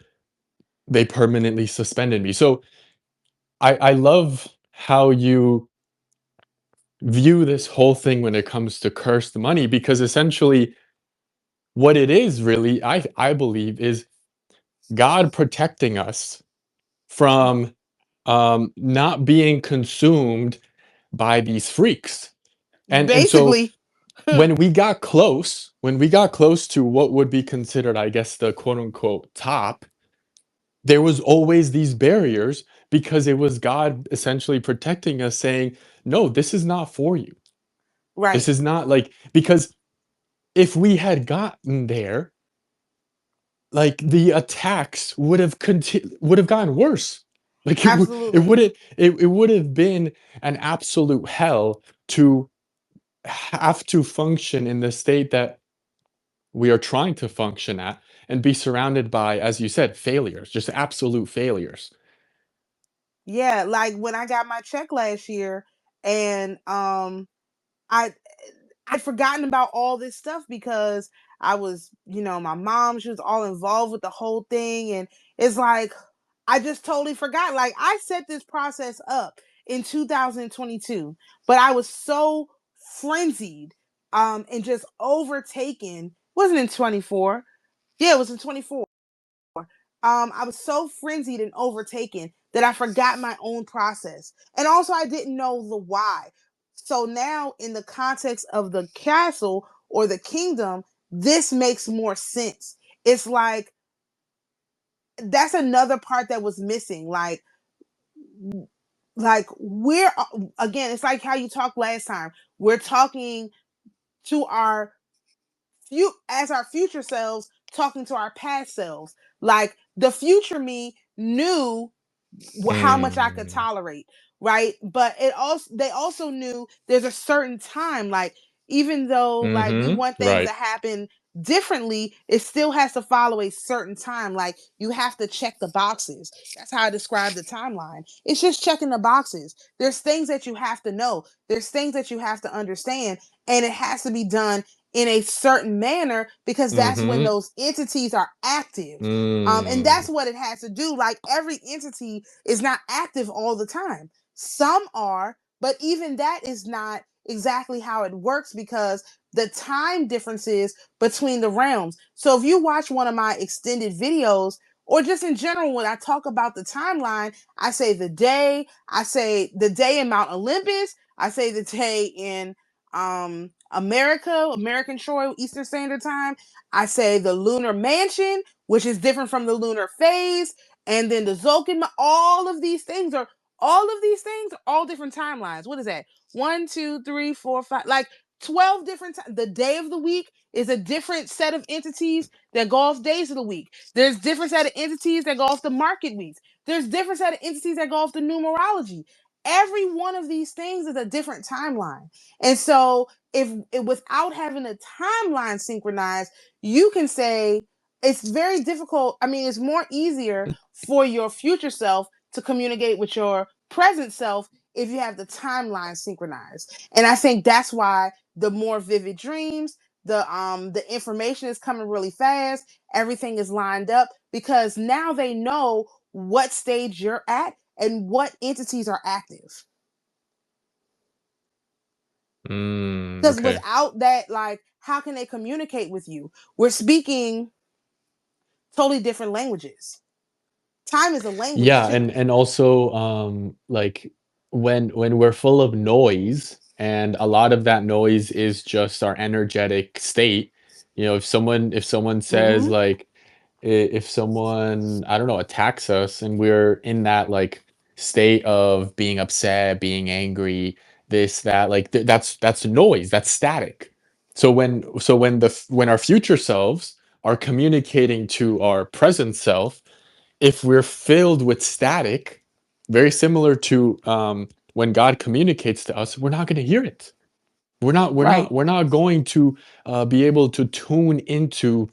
They permanently suspended me. So I love how you view this whole thing when it comes to cursed money because essentially what it is really I believe is God protecting us from not being consumed by these freaks. And so Basically. when we got close to what would be considered I guess the quote unquote top, there was always these barriers because it was God essentially protecting us saying no, this is not for you. This Right. is not like because if we had gotten there, like, the attacks would have gotten worse. Like, it Absolutely. wouldn't it would have been an absolute hell to have to function in the state that we are trying to function at and be surrounded by, as you said, failures, just absolute failures. Yeah, like when I got my check last year and I I'd forgotten about all this stuff because I was, my mom, she was all involved with the whole thing. And it's like, I just totally forgot. Like, I set this process up in 2022, but I was so frenzied and just overtaken. Wasn't in 24. Yeah, it was in 24. I was so frenzied and overtaken that I forgot my own process. And also, I didn't know the why. So now, in the context of the castle or the kingdom, this makes more sense. It's like that's another part that was missing. Like we're again, it's like how you talked last time. We're talking to our as our future selves talking to our past selves. Like the future me knew how much I could Mm. tolerate, right? But they also knew there's a certain time, like even though like we Mhm. want things to Right. happen differently, it still has to follow a certain time. Like you have to check the boxes. That's how I describe the timeline. It's just checking the boxes. There's things that you have to know. There's things that you have to understand, and it has to be done in a certain manner because that's when Mhm. those entities are active. And Mm. that's what it has to do. Like every entity is not active all the time. Some are, but even that is not exactly how it works because the time differences between the realms. So if you watch one of my extended videos, or just in general, when I talk about the timeline, I say I say the day in Mount Olympus, I say the day in American Shore, Eastern Standard Time. I say the lunar mansion, which is different from the lunar phase, and then the Zolkin. All of these things are all different timelines. What is that? One, two, three, four, five, like 12 different times. The day of the week is a different set of entities that go off days of the week. There's different set of entities that go off the market weeks. There's different set of entities that go off the numerology. Every one of these things is a different timeline. And so if without having a timeline synchronized, you can say it's very difficult. I mean, it's more easier for your future self to communicate with your present self if you have the timeline synchronized. And I think that's why the more vivid dreams, the information is coming really fast, everything is lined up because now they know what stage you're at and what entities are active. Mm, Because okay. without that, like, how can they communicate with you? We're speaking totally different languages. Time is a language Yeah, too. and also, like, when we're full of noise, and a lot of that noise is just our energetic state, if someone says, Hmm. like, if someone, I don't know, attacks us and we're in that, like, state of being upset, being angry, this, that, like, that's noise, that's static. So when our future selves are communicating to our present self, if we're filled with static, very similar to, when God communicates to us, we're not going to hear it. We're not. We're not. Right. We're not going to be able to tune into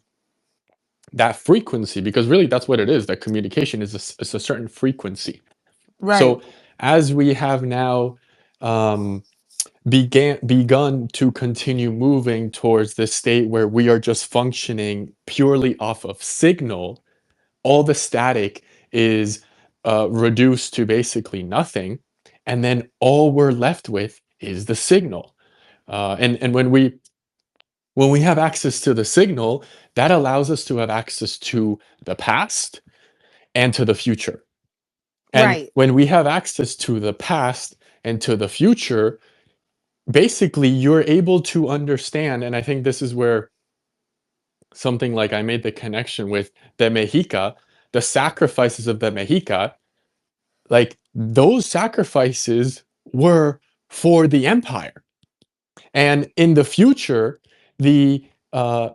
that frequency, because really that's what it is. That communication is a certain frequency. Right. So as we have now, um, begun to continue moving towards this state where we are just functioning purely off of signal, all the static is reduced to basically nothing, and then all we're left with is the signal. And when we have access to the signal, that allows us to have access to the past and to the future. And Right. when we have access to the past and to the future, basically you're able to understand. And I think this is where something like I made the connection with the Mexica, the sacrifices of the Mexica, like those sacrifices were for the empire. And in the future, the uh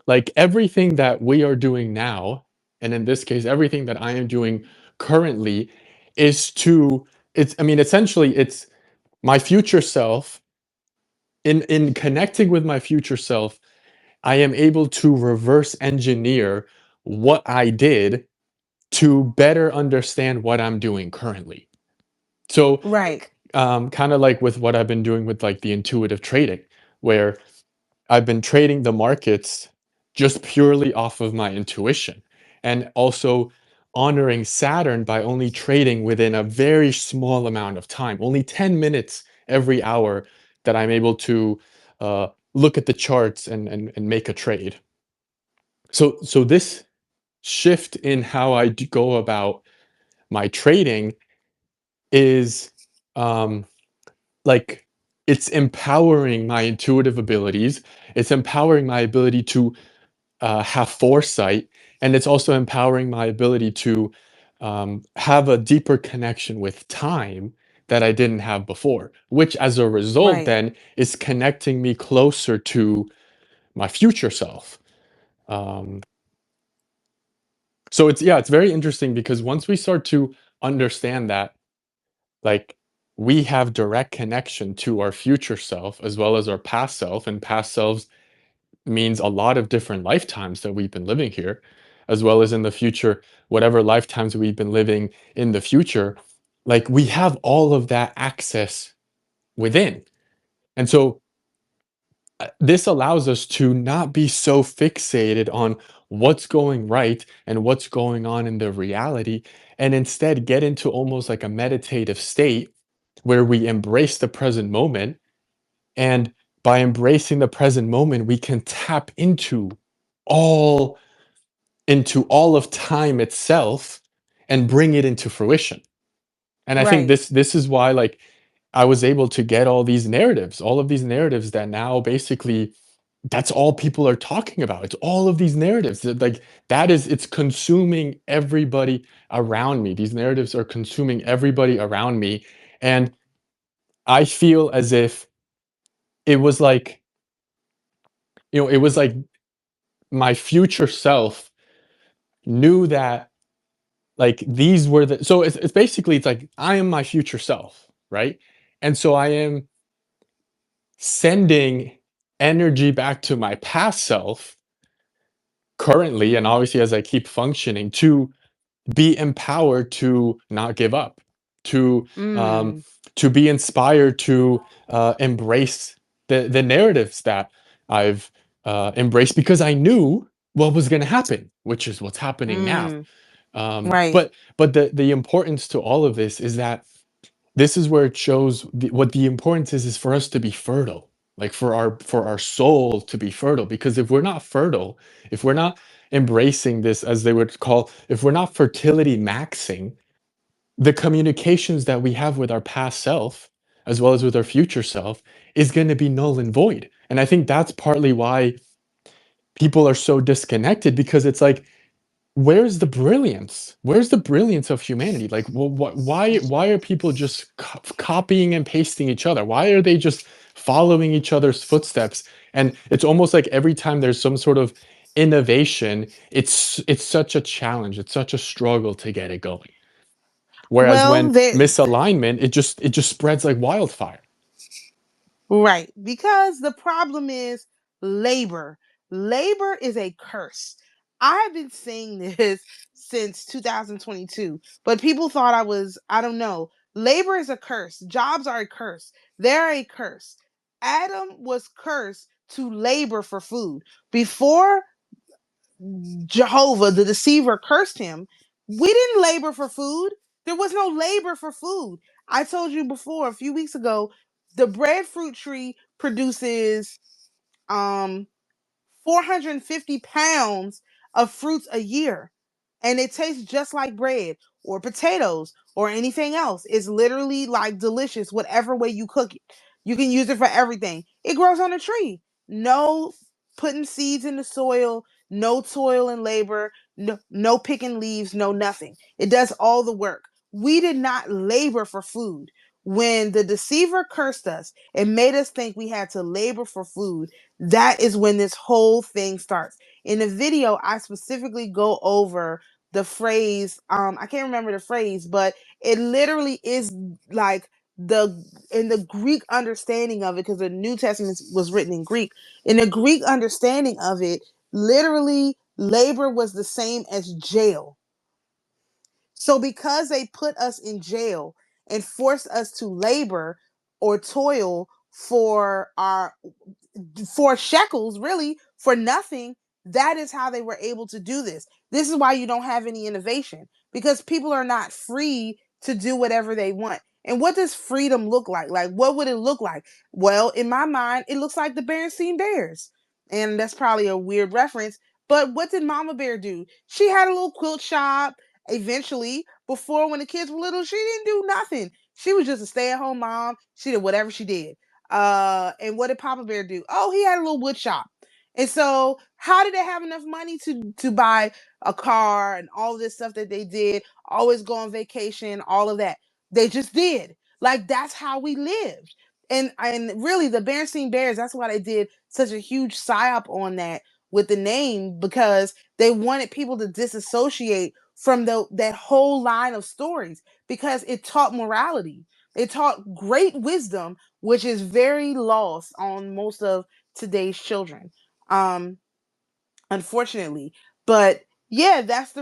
like everything that we are doing now, and in this case everything that I am doing currently, is to, it's, I mean, essentially it's my future self. In connecting with my future self, I am able to reverse engineer what I did to better understand what I'm doing currently. So, Right. kind of like with what I've been doing with like the intuitive trading, where I've been trading the markets just purely off of my intuition, and also honoring Saturn by only trading within a very small amount of time, only 10 minutes every hour that I'm able to look at the charts and make a trade. So this shift in how I go about my trading is, um, like, it's empowering my intuitive abilities. It's empowering my ability to have foresight, and it's also empowering my ability to have a deeper connection with time that I didn't have before. Which, as a result, Right. then is connecting me closer to my future self. Um, so it's, yeah, it's very interesting, because once we start to understand that, like, we have direct connection to our future self as well as our past self, and past selves means a lot of different lifetimes that we've been living here, as well as in the future, whatever lifetimes we've been living in the future, like, we have all of that access within. And so this allows us to not be so fixated on what's going right and what's going on in the reality, and instead get into almost like a meditative state where we embrace the present moment. And by embracing the present moment, we can tap all all of time itself and bring it into fruition. And I think Right. this is why, like, I was able to get all of these narratives that now basically that's all people are talking about. It's all of these narratives that, like, that is, it's consuming everybody around me. These narratives are consuming everybody around me. And I feel as if it was like, it was like my future self knew that, like, these were the, so it's basically, it's like I am my future self, right? And so I am sending energy back to my past self currently, and obviously as I keep functioning, to be empowered to not give up, to um, Mm. to be inspired to embrace the narratives that I've embraced, because I knew what was going to happen, which is what's happening now. Mm. Um, Right. but but the importance to all of this is that this is where it shows what the importance is for us to be fertile, like for our soul to be fertile. Because if we're not fertile, if we're not embracing this, as they would call, if we're not fertility maxing, the communications that we have with our past self, as well as with our future self, is going to be null and void. And I think that's partly why people are so disconnected, because it's like, where's the brilliance? Where's the brilliance of humanity? Like, well, why are people just copying and pasting each other? Why are they just following each other's footsteps? And it's almost like every time there's some sort of innovation, it's such a challenge, it's such a struggle to get it going. Whereas Well, when there. misalignment, it just spreads like wildfire. Right. Because the problem is labor. Labor is a curse. I've been saying this since 2022, but people thought I don't know. Labor is a curse. Jobs are a curse. They're a curse. Adam was cursed to labor for food. Before Jehovah, the deceiver, cursed him, we didn't labor for food. There was no labor for food. I told you before a few weeks ago, the breadfruit tree produces 450 pounds of fruits a year, and it tastes just like bread or potatoes or anything else. It's literally like delicious, whatever way you cook it. You can use it for everything. It grows on a tree. No putting seeds in the soil, no toil and labor, no picking leaves, no nothing. It does all the work. We did not labor for food. When the deceiver cursed us and made us think we had to labor for food, that is when this whole thing starts. In the video, I specifically go over the phrase, I can't remember the phrase, but it literally is like the in the Greek understanding of it, because the New Testament was written in Greek. In the Greek understanding of it, literally labor was the same as jail. So because they put us in jail and forced us to labor or toil for our for shekels, really, for nothing. That is how they were able to do this. This is why you don't have any innovation, because people are not free to do whatever they want. And what does freedom look like? Like, what would it look like? Well, in my mind, it looks like the Berenstain Bears. And that's probably a weird reference. But what did Mama Bear do? She had a little quilt shop eventually. Before, when the kids were little, she didn't do nothing. She was just a stay at home mom. She did whatever she did. And what did Papa Bear do? Oh, he had a little wood shop. And so, how did they have enough money to buy a car and all this stuff that they did? Always go on vacation, all of that. They just did. Like, that's how we lived. And really, the Berenstain Bears. That's why they did such a huge psyop on that with the name, because they wanted people to disassociate from that whole line of stories, because it taught morality. It taught great wisdom, which is very lost on most of today's children, um, unfortunately. But yeah, that's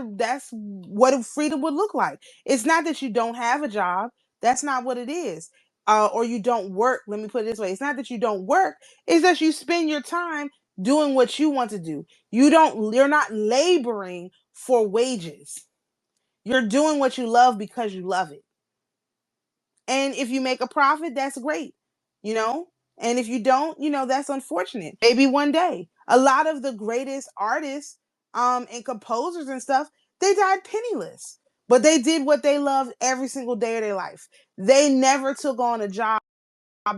what freedom would look like. It's not that you don't have a job. That's not what it is. Or you don't work. Let me put it this way: it's not that you don't work. It's that you spend your time doing what you want to do. You're not laboring for wages. You're doing what you love because you love it. And if you make a profit, that's great, you know? And if you don't, that's unfortunate. Maybe one day. A lot of the greatest artists and composers and stuff, they died penniless. But they did what they loved every single day of their life. They never took on a job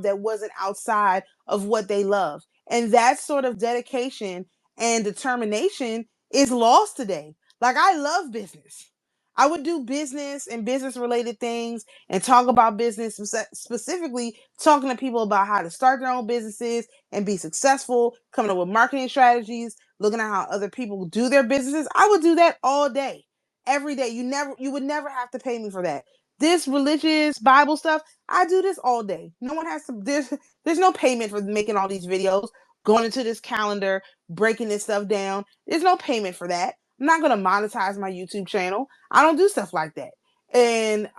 that wasn't outside of what they love. And that sort of dedication and determination is lost today. Like, I love business. I would do business and business related things and talk about business, specifically talking to people about how to start their own businesses and be successful, coming up with marketing strategies, looking at how other people do their businesses. I would do that all day, every day. You would never have to pay me for that. This religious Bible stuff, I do this all day. No one has to. There's no payment for making all these videos, going into this calendar, breaking this stuff down. There's no payment for that. I'm not gonna monetize my YouTube channel. I don't do stuff like that. And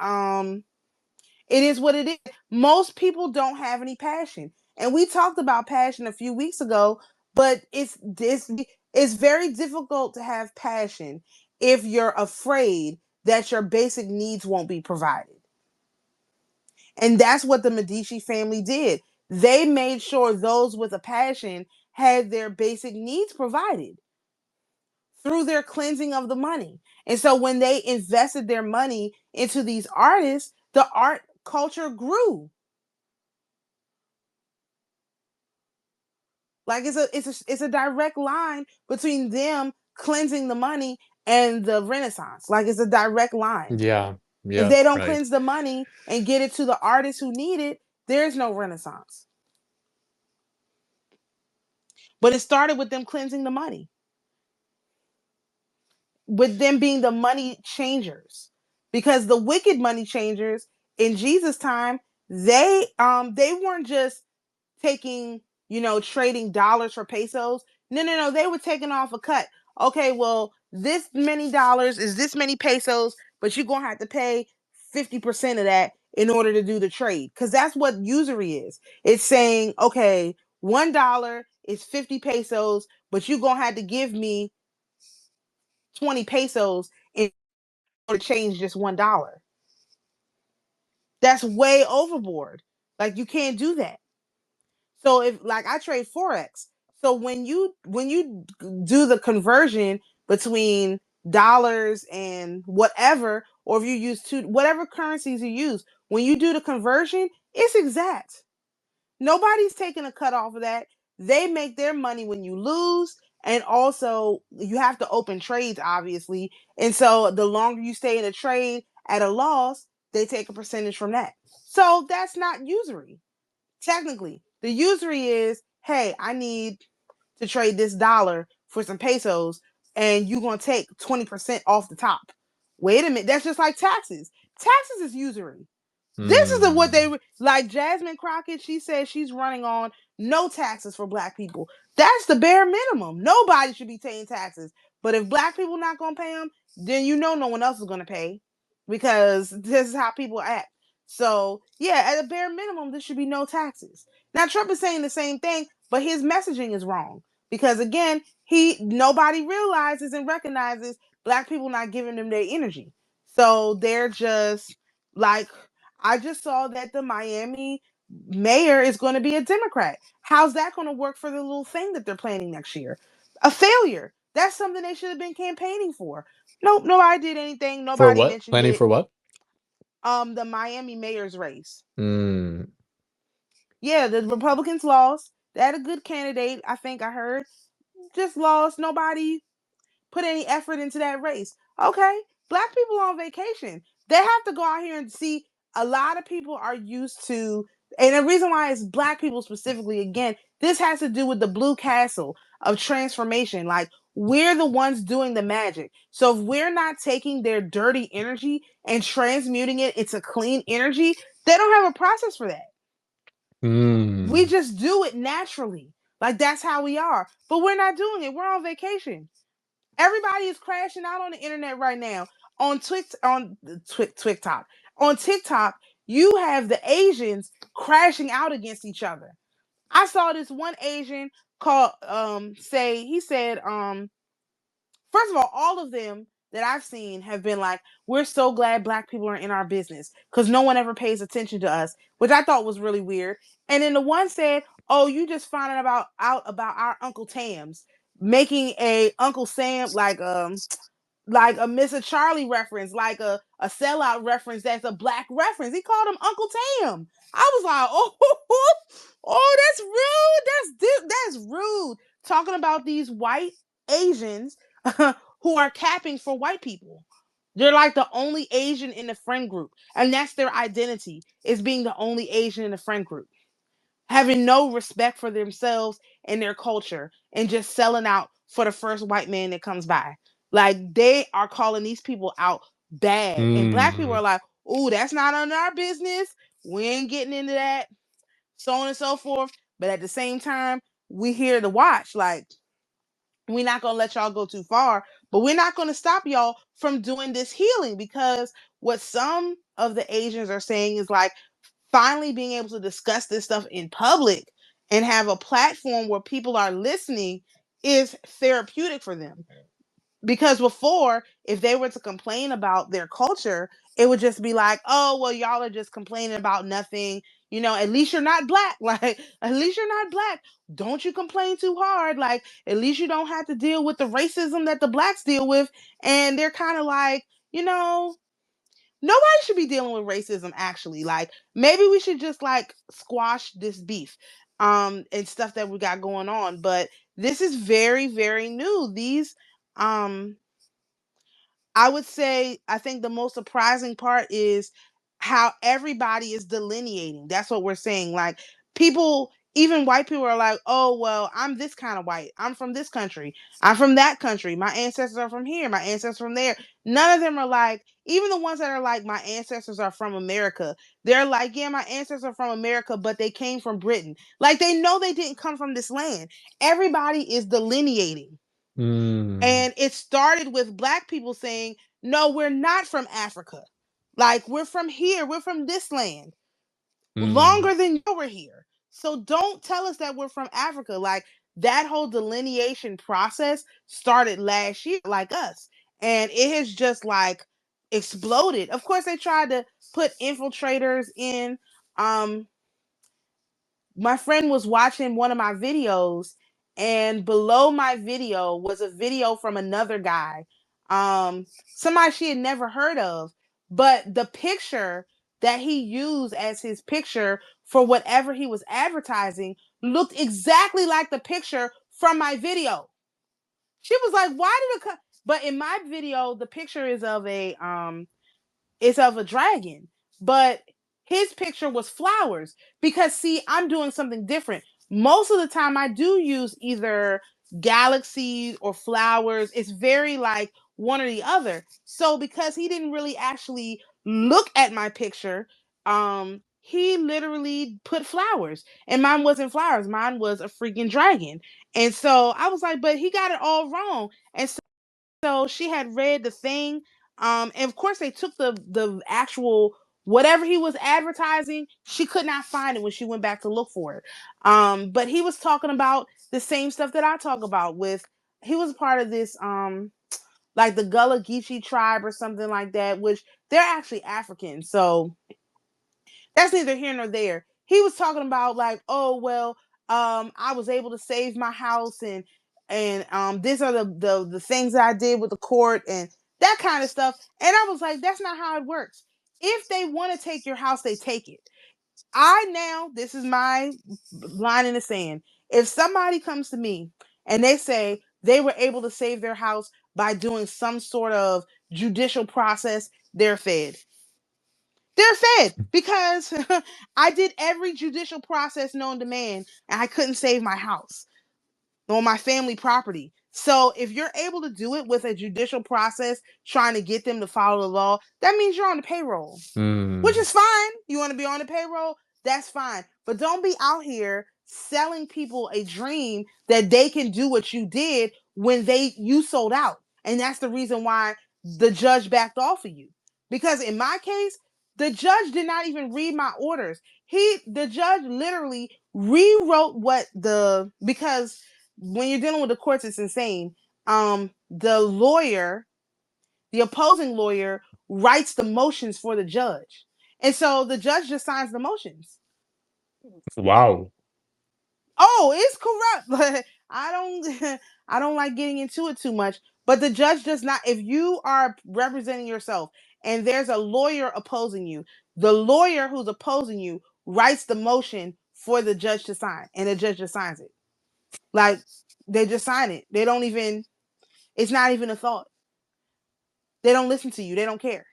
it is what it is. Most people don't have any passion, and we talked about passion a few weeks ago. But it's very difficult to have passion if you're afraid that your basic needs won't be provided. And that's what the Medici family did. They made sure those with a passion had their basic needs provided through their cleansing of the money. And so when they invested their money into these artists, the art culture grew. Like it's a direct line between them cleansing the money and the Renaissance. Like it's a direct line. Yeah. If Yeah. they don't Right. cleanse the money and get it to the artists who need it, there's no Renaissance. But it started with them cleansing the money, with them being the money changers. Because the wicked money changers in Jesus' time, they weren't just taking, trading dollars for pesos. No, no, no. They were taking off a cut. Okay, well, this many dollars is this many pesos, but you're going to have to pay 50% of that in order to do the trade. Because that's what usury is. It's saying, okay, $1 is 50 pesos, but you're going to have to give me 20 pesos in order to change just $1. That's way overboard. Like, you can't do that. So if like I trade forex, so when you do the conversion between dollars and whatever, or if you use whatever currencies you use, when you do the conversion, it's exact. Nobody's taking a cut off of that. They make their money when you lose, and also you have to open trades, obviously. And so the longer you stay in a trade at a loss, they take a percentage from that. So that's not usury. Technically, the usury is, hey, I need to trade this dollar for some pesos, and you're gonna take 20% off the top. Wait a minute, that's just like taxes. Taxes is usury. This is what they Mm. like. Jasmine Crockett, she says she's running on no taxes for black people. That's the bare minimum. Nobody should be paying taxes. But if black people not gonna pay them, then no one else is gonna pay, because this is how people act. So yeah, at a bare minimum, there should be no taxes. Now Trump is saying the same thing, but his messaging is wrong, because again, nobody realizes and recognizes black people not giving them their energy. So they're just like, I just saw that the Miami mayor is going to be a Democrat. How's that going to work for the little thing that they're planning next year? A failure. That's something they should have been campaigning for. Nope, nobody did anything. For Nobody what? mentioned Planning it. for what? The Miami mayor's race. Mm. Yeah, the Republicans lost. They had a good candidate, I think I heard. Just lost. Nobody put any effort into that race. Okay, black people on vacation. They have to go out here and see. A lot of people are used to, and the reason why it's black people specifically, again, this has to do with the blue castle of transformation. Like, we're the ones doing the magic. So if we're not taking their dirty energy and transmuting it into clean energy, they don't have a process for that. We Mm. just do it naturally. Like, that's how we are. But we're not doing it. We're on vacation. Everybody is crashing out on the internet right now. On TikTok. On TikTok, you have the Asians crashing out against each other. I saw this one Asian call say, he said, first of all of them that I've seen have been like, we're so glad black people are in our business because no one ever pays attention to us, which I thought was really weird. And then the one said, oh, you just finding out about our Uncle Tams, making a Uncle Sam like a Mr. Charlie reference, like a sellout reference that's a black reference. He called him Uncle Tam. I was like, oh, that's rude. That's rude. Talking about these white Asians who are capping for white people. They're like the only Asian in the friend group, and that's their identity, is being the only Asian in the friend group, having no respect for themselves and their culture, and just selling out for the first white man that comes by. Like, they are calling these people out bad. And black people Mm. are like, "Ooh, that's not on our business. We ain't getting into that." So on and so forth. But at the same time, we here to watch. Like, we're not gonna let y'all go too far, but we're not gonna stop y'all from doing this healing, because what some of the Asians are saying is like, finally being able to discuss this stuff in public and have a platform where people are listening is therapeutic for them. Because before, if they were to complain about their culture, it would just be like, oh, well, y'all are just complaining about nothing. At least you're not black. Like, at least you're not black. Don't you complain too hard. Like, at least you don't have to deal with the racism that the blacks deal with. And they're kind of like, you know, nobody should be dealing with racism actually. Like, maybe we should just like squash this beef and stuff that we got going on. But this is very, very new. These um I would say I think the most surprising part is how everybody is delineating. That's what we're saying. Like, people, even white people are like, "Oh, well, I'm this kind of white. I'm from this country. I'm from that country. My ancestors are from here. My ancestors from there." None of them are like, even the ones that are like, "My ancestors are from America." They're like, "Yeah, my ancestors are from America, but they came from Britain." Like, they know they didn't come from this land. Everybody is delineating. Mm. And it started with black people saying, "No, we're not from Africa. Like, we're from here. We're from this land. Mm. Longer than you were here. So don't tell us that we're from Africa." Like, that whole delineation process started last year, like us. And it has just like exploded. Of course, they tried to put infiltrators in. Um, my friend was watching one of my videos, and below my video was a video from another guy, somebody she had never heard of, but the picture that he used as his picture for whatever he was advertising looked exactly like the picture from my video. She was like, "Why did it come?" But in my video, the picture is of a dragon, but his picture was flowers. Because, see, I'm doing something different. Most of the time I do use either galaxies or flowers. It's very like one or the other. So because he didn't really actually look at my picture, he literally put flowers, and mine wasn't flowers, mine was a freaking dragon. And so I was like, but he got it all wrong. And so she had read the thing. And of course they took the actual whatever he was advertising. She could not find it when she went back to look for it. But he was talking about the same stuff that I talk about with. He was part of this like the Gullah Geechee tribe or something like that, which they're actually African. So that's neither here nor there. He was talking about like, "Oh, well, I was able to save my house, and these are the things that I did with the court and that kind of stuff." And I was like, "That's not how it works. If they want to take your house, they take it." This is my line in the sand. If somebody comes to me and they say they were able to save their house by doing some sort of judicial process, they're fed. They're fed because I did every judicial process known to man, and I couldn't save my house or my family property. So if you're able to do it with a judicial process, trying to get them to follow the law, that means you're on the payroll, which Mm. is fine. You want to be on the payroll? That's fine. But don't be out here selling people a dream that they can do what you did when you sold out. And that's the reason why the judge backed off of you. Because in my case, the judge did not even read my orders. The judge literally rewrote what the because when you're dealing with the courts, it's insane. The lawyer, the opposing lawyer, writes the motions for the judge. And so the judge just signs the motions. Wow. Oh, it's corrupt. But I don't I don't like getting into it too much. But the judge does not, if you are representing yourself and there's a lawyer opposing you, the lawyer who's opposing you writes the motion for the judge to sign, and the judge just signs it. Like, they just sign it. They don't even, it's not even a thought. They don't listen to you. They don't care.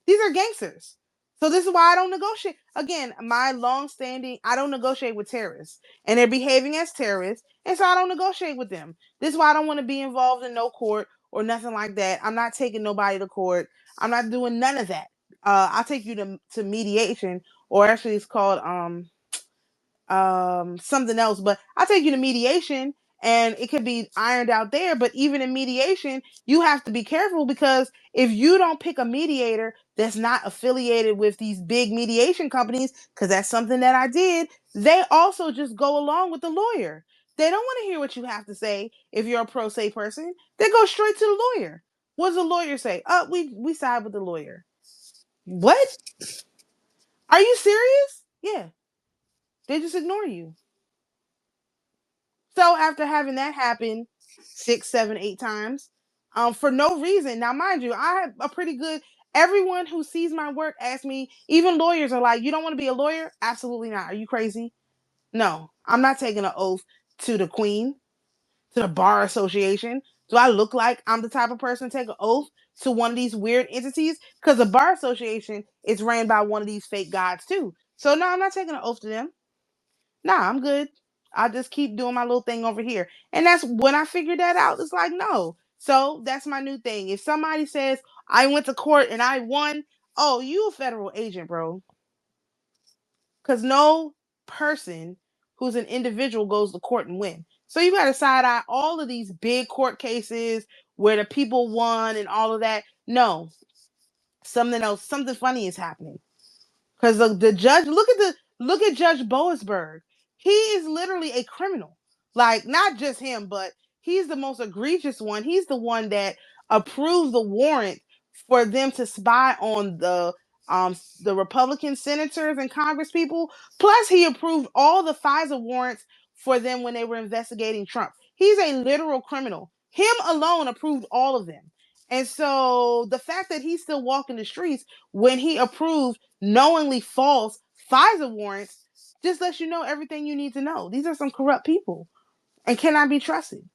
These are gangsters. So this is why I don't negotiate. Again, my long standing, I don't negotiate with terrorists. And they're behaving as terrorists. And so I don't negotiate with them. This is why I don't want to be involved in no court or nothing like that. I'm not taking nobody to court. I'm not doing none of that. I'll take you to mediation, or actually it's called something else, but I'll take you to mediation, and it could be ironed out there. But even in mediation, you have to be careful, because if you don't pick a mediator that's not affiliated with these big mediation companies, because that's something that I did, they also just go along with the lawyer. They don't want to hear what you have to say. If you're a pro se person, they go straight to the lawyer. What does the lawyer say? We side with the lawyer. What? Are you serious? Yeah. They just ignore you. So after having that happen 6, 7, 8 times, for no reason. Now, mind you, I have a pretty good. Everyone who sees my work asks me. Even lawyers are like, "You don't want to be a lawyer?" Absolutely not. Are you crazy? No, I'm not taking an oath to the Queen, to the Bar Association. Do I look like I'm the type of person to take an oath to one of these weird entities? Because the Bar Association is ran by one of these fake gods too. So no, I'm not taking an oath to them. Nah, I'm good. I'll just keep doing my little thing over here. And that's when I figured that out. It's like, no. So that's my new thing. If somebody says I went to court and I won, oh, you a federal agent, bro. Because no person who's an individual goes to court and win. So you got to side eye all of these big court cases where the people won and all of that. No, something else, something funny is happening. Because the judge, look at Judge Boasberg. He is literally a criminal. Like not just him, but he's the most egregious one. He's the one that approved the warrant for them to spy on the Republican senators and Congress people. Plus, he approved all the FISA warrants for them when they were investigating Trump. He's a literal criminal. Him alone approved all of them. And so the fact that he's still walking the streets when he approved knowingly false FISA warrants just lets you know everything you need to know. These are some corrupt people and cannot be trusted.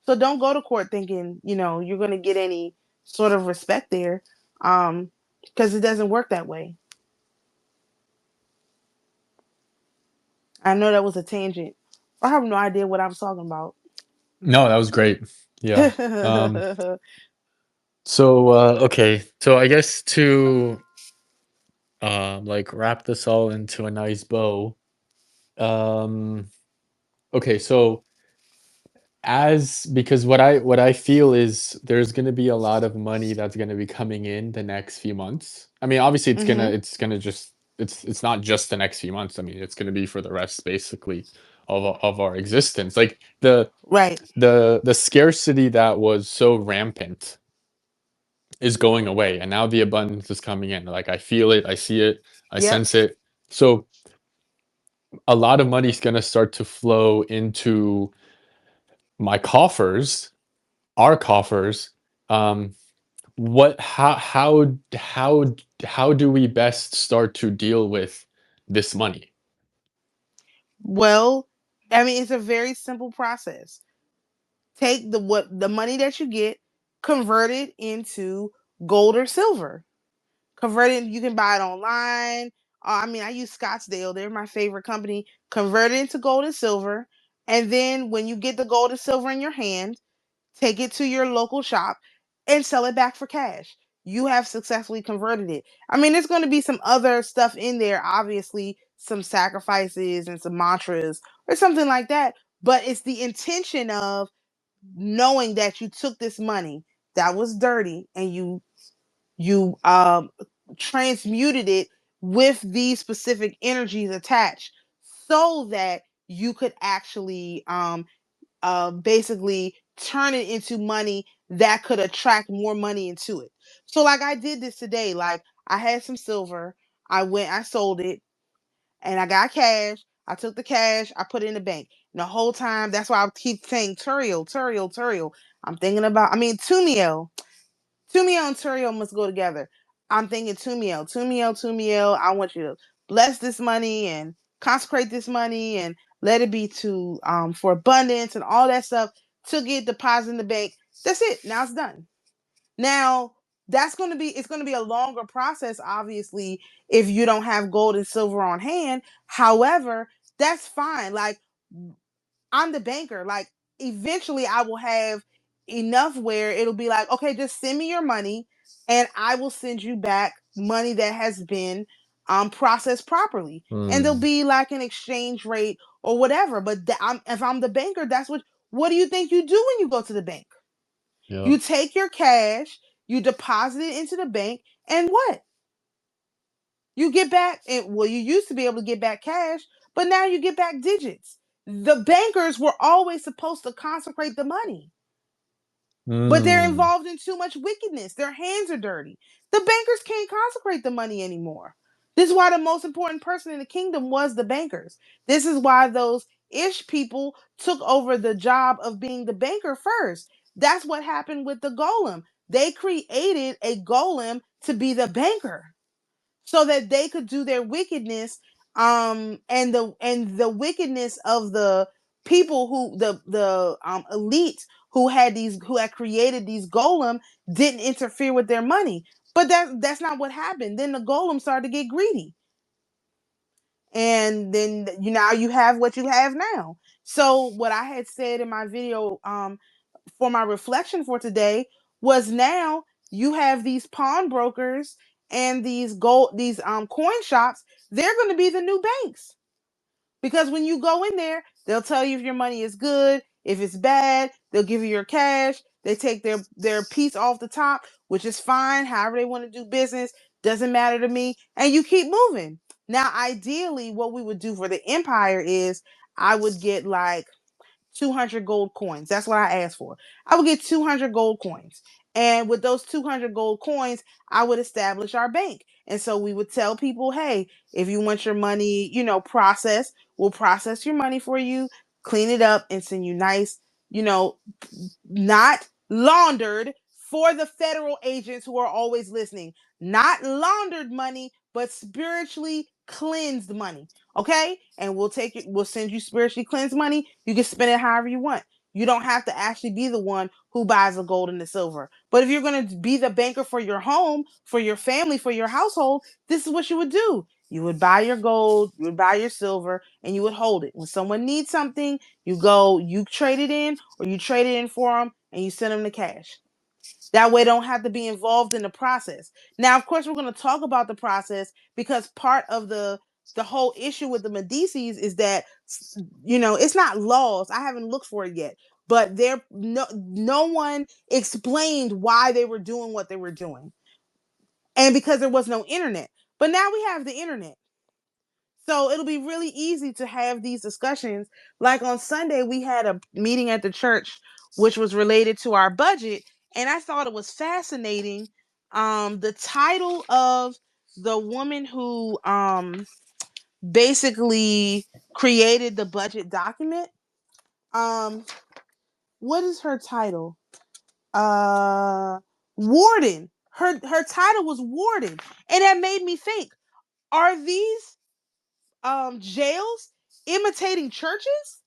So don't go to court thinking, you're going to get any sort of respect there because it doesn't work that way. I know that was a tangent. I have no idea what I was talking about. No, that was great. Yeah. So okay. So I guess to like wrap this all into a nice bow. Um okay, so as because what I feel is there's going to be a lot of money that's going to be coming in the next few months. I mean, obviously Mm-hmm. it's going to just it's not just the next few months. I mean, it's going to be for the rest basically of our existence. Like Right. the scarcity that was so rampant is going away, and now the abundance is coming in. Like I feel it, I see it, I Yep. sense it. So a lot of money is going to start to flow into my coffers, our coffers. Um, what how do we best start to deal with this money? Well, I mean, it's a very simple process. Take the money that you get, convert it into gold or silver. Convert it. You can buy it online. I mean, I use Scottsdale. They're my favorite company. Convert it into gold and silver. And then when you get the gold and silver in your hand, take it to your local shop and sell it back for cash. You have successfully converted it. I mean, there's going to be some other stuff in there, obviously, some sacrifices and some mantras or something like that. But it's the intention of knowing that you took this money that was dirty and you transmuted it with these specific energies attached so that you could actually basically turn it into money that could attract more money into it. So like I did this today. Like I had some silver. I sold it and I got cash. I took the cash, I put it in the bank. And the whole time, that's why I keep saying Turiel, Turiel, Turiel. I'm thinking about, I mean, Tumiel. Tumiel and Turiel must go together. I'm thinking Tumiel, Tumiel, Tumiel. I want you to bless this money and consecrate this money and let it be to for abundance and all that stuff to get deposited in the bank. That's it. Now it's done. Now it's going to be a longer process, obviously, if you don't have gold and silver on hand. However, that's fine. Like I'm the banker. Like eventually I will have enough where it'll be like, okay, just send me your money and I will send you back money that has been processed properly. And there'll Hmm. be like an exchange rate or whatever. But if I'm the banker, that's what do you think you do when you go to the bank? Yeah. You take your cash, you deposit it into the bank, and what? You get back, and well, you used to be able to get back cash, but now you get back digits. The bankers were always supposed to consecrate the money, but they're Hmm. involved in too much wickedness. Their hands are dirty. The bankers can't consecrate the money anymore. This is why the most important person in the kingdom was the bankers. This is why those Ish people took over the job of being the banker first. That's what happened with the golem. They created a golem to be the banker so that they could do their wickedness, and the wickedness of the people who the elite who had created these golem didn't interfere with their money. But that's not what happened. Then the golem started to get greedy, and then now you have what you have now. So what I had said in my video, for my reflection for today, was now you have these pawnbrokers and these coin shops. They're going to be the new banks, because when you go in there, they'll tell you if your money is good, if it's bad. They'll give you your cash. They take their piece off the top, which is fine. However they want to do business, doesn't matter to me. And you keep moving. Now, ideally, what we would do for the empire is I would get like 200 gold coins. That's what I asked for. I would get 200 gold coins. And with those 200 gold coins, I would establish our bank. And so we would tell people, hey, if you want your money, processed, we'll process your money for you, clean it up, and send you nice, you know, not laundered, for the federal agents who are always listening. Not laundered money, but spiritually cleansed money. Okay? And we'll send you spiritually cleansed money. You can spend it however you want. You don't have to actually be the one who buys the gold and the silver. But if you're going to be the banker for your home, for your family, for your household, this is what you would do. You would buy your gold, you would buy your silver, and you would hold it. When someone needs something, you trade it in, or you trade it in for them, and you send them the cash. That way, they don't have to be involved in the process. Now, of course, we're going to talk about the process, because part of the whole issue with the Medicis is that it's not laws. I haven't looked for it yet, but no one explained why they were doing what they were doing, and because there was no internet. But now we have the internet. So it'll be really easy to have these discussions. Like on Sunday, we had a meeting at the church, which was related to our budget. And I thought it was fascinating. The title of the woman who basically created the budget document. Um, what is her title? Warden. Her title was Warden. And that made me think, are these jails imitating churches?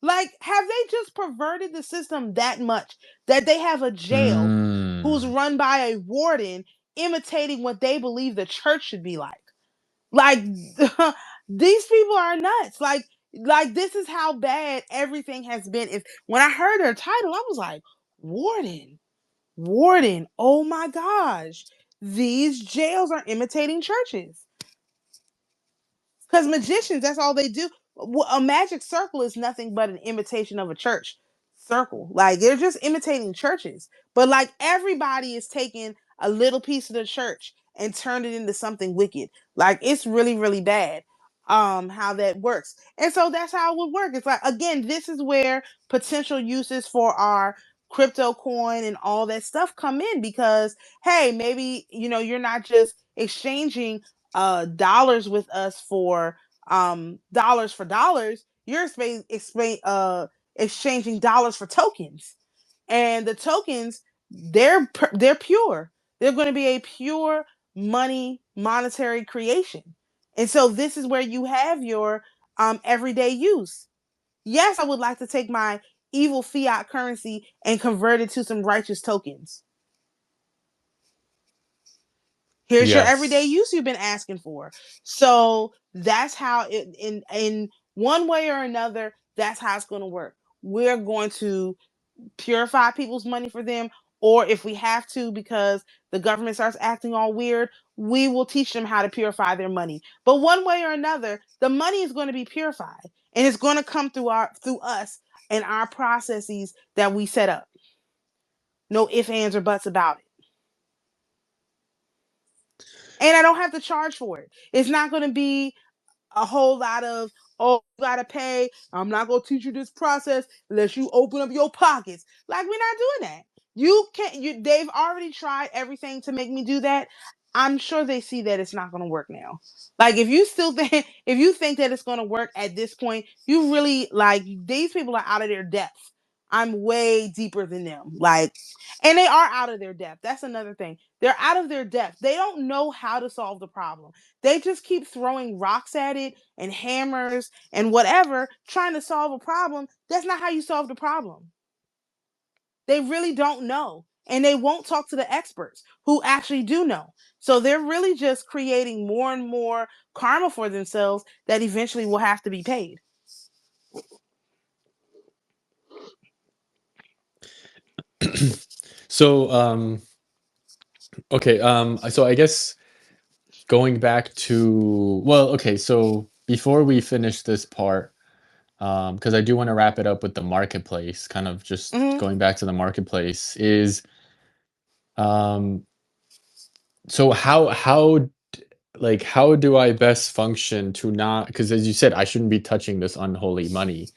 Like, have they just perverted the system that much that they have a jail who's Mm. run by a warden imitating what they believe the church should be like? Like, these people are nuts. Like this is how bad everything has been. If when I heard their title, I was like, warden, warden. Oh my gosh, these jails are imitating churches. Because magicians, that's all they do. A magic circle is nothing but an imitation of a church circle. Like, they're just imitating churches. But like, everybody is taking a little piece of the church and turned it into something wicked. Like, it's really, really bad how that works. And so that's how it would work. It's like, again, this is where potential uses for our crypto coin and all that stuff come in, because hey, maybe you're not just exchanging dollars with us for dollars for dollars. You're exchanging dollars for tokens, and the tokens, they're pure. They're going to be a pure monetary creation, and so this is where you have your everyday use. Yes, I would like to take my evil fiat currency and convert it to some righteous tokens. Here's your everyday Yes. use you've been asking for. So that's how it, in one way or another, that's how it's going to work. We're going to purify people's money for them, or if we have to, because the government starts acting all weird, we will teach them how to purify their money. But one way or another, the money is going to be purified, and it's going to come through us and our processes that we set up. No ifs, ands, or buts about it. And I don't have to charge for it. It's not going to be a whole lot of, oh, you gotta pay. I'm not gonna teach you this process unless you open up your pockets. Like, we're not doing that. You can't. They've already tried everything to make me do that. I'm sure they see that it's not going to work now. Like if you still think if you think that it's going to work at this point, you really like these people are out of their depth. I'm way deeper than them. Like and they are out of their depth. That's another thing. They're out of their depth. They don't know how to solve the problem. They just keep throwing rocks at it and hammers and whatever trying to solve a problem. That's not how you solve the problem. They really don't know. And they won't talk to the experts who actually do know. So they're really just creating more and more karma for themselves that eventually will have to be paid. So, okay, so I guess going back to, well, okay, so before we finish this part, because I do want to wrap it up with the marketplace, kind of just Mm-hmm. going back to the marketplace, is um, so like how do I best function to not, because as you said, I shouldn't be touching this unholy money,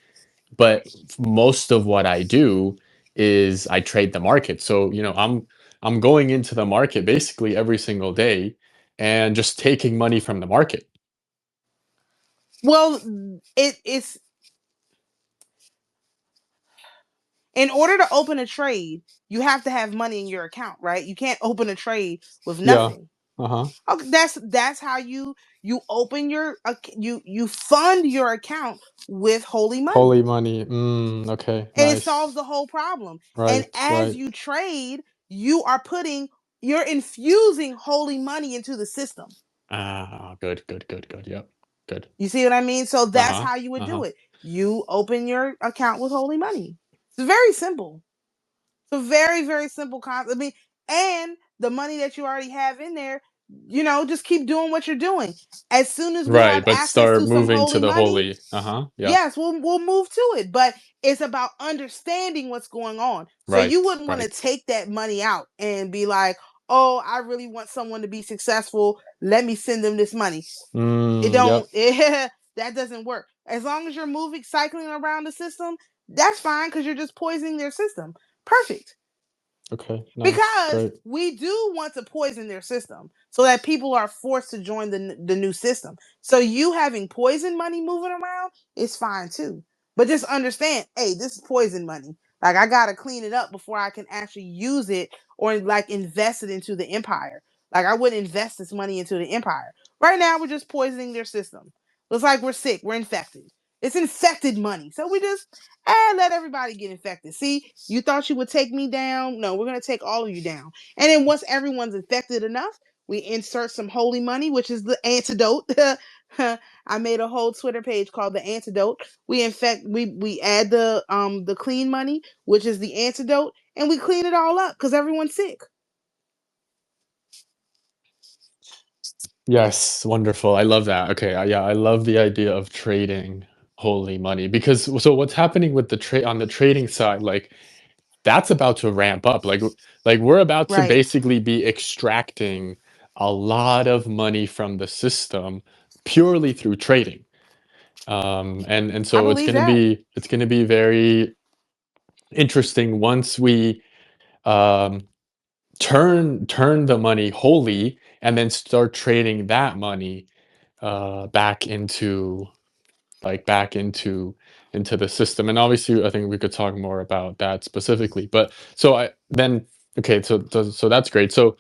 but most of what I do is I trade the market. So, I'm going into the market basically every single day and just taking money from the market. Well, it's in order to open a trade, you have to have money in your account, right? You can't open a trade with Yeah. nothing. Uh-huh. Okay, that's how you open your you fund your account with holy money. Holy money. Okay. And it solves Nice. the whole problem. And Right. as Right. you trade, you are putting you're infusing holy money into the system. Ah, good, good, good, good. Yep. Good. You see what I mean? So that's Uh-huh. how you would Uh-huh. do it. You open your account with holy money. It's very simple. It's a very, very simple concept. I mean, and the money that you already have in there, just keep doing what you're doing. As soon as we Right, have but access start to some moving to holy the money, holy. Uh-huh. Yep. yes, we'll move to it. But it's about understanding what's going on. So you Right, wouldn't want to right. take that money out and be like, oh, I really want someone to be successful. Let me send them this money. It don't Yep. that doesn't work. As long as you're moving cycling around the system, that's fine because you're just poisoning their system. Perfect. Okay, nice. Because Great. we do want to poison their system so that people are forced to join the new system. So you having poison money moving around is fine too. But just understand, hey, this is poison money. Like I gotta clean it up before I can actually use it or like invest it into the empire. Like I wouldn't invest this money into the empire. Right now we're just poisoning their system. It's like we're sick, we're infected. It's infected money. So we just let everybody get infected. See, you thought you would take me down. No, we're going to take all of you down. And then once everyone's infected enough, we insert some holy money, which is the antidote. I made a whole Twitter page called the antidote. We add the clean money, which is the antidote, and we clean it all up because everyone's sick. Yes, wonderful. I love that. Okay, yeah, I love the idea of trading holy money because so what's happening with the trade on the trading side, like that's about to ramp up. Like we're about to Right. basically be extracting a lot of money from the system purely through trading. And I so believe that. it's gonna be very interesting once we um turn the money wholly and then start trading that money back into back into the system. And obviously I think we could talk more about that specifically, but so I then okay, so that's great. So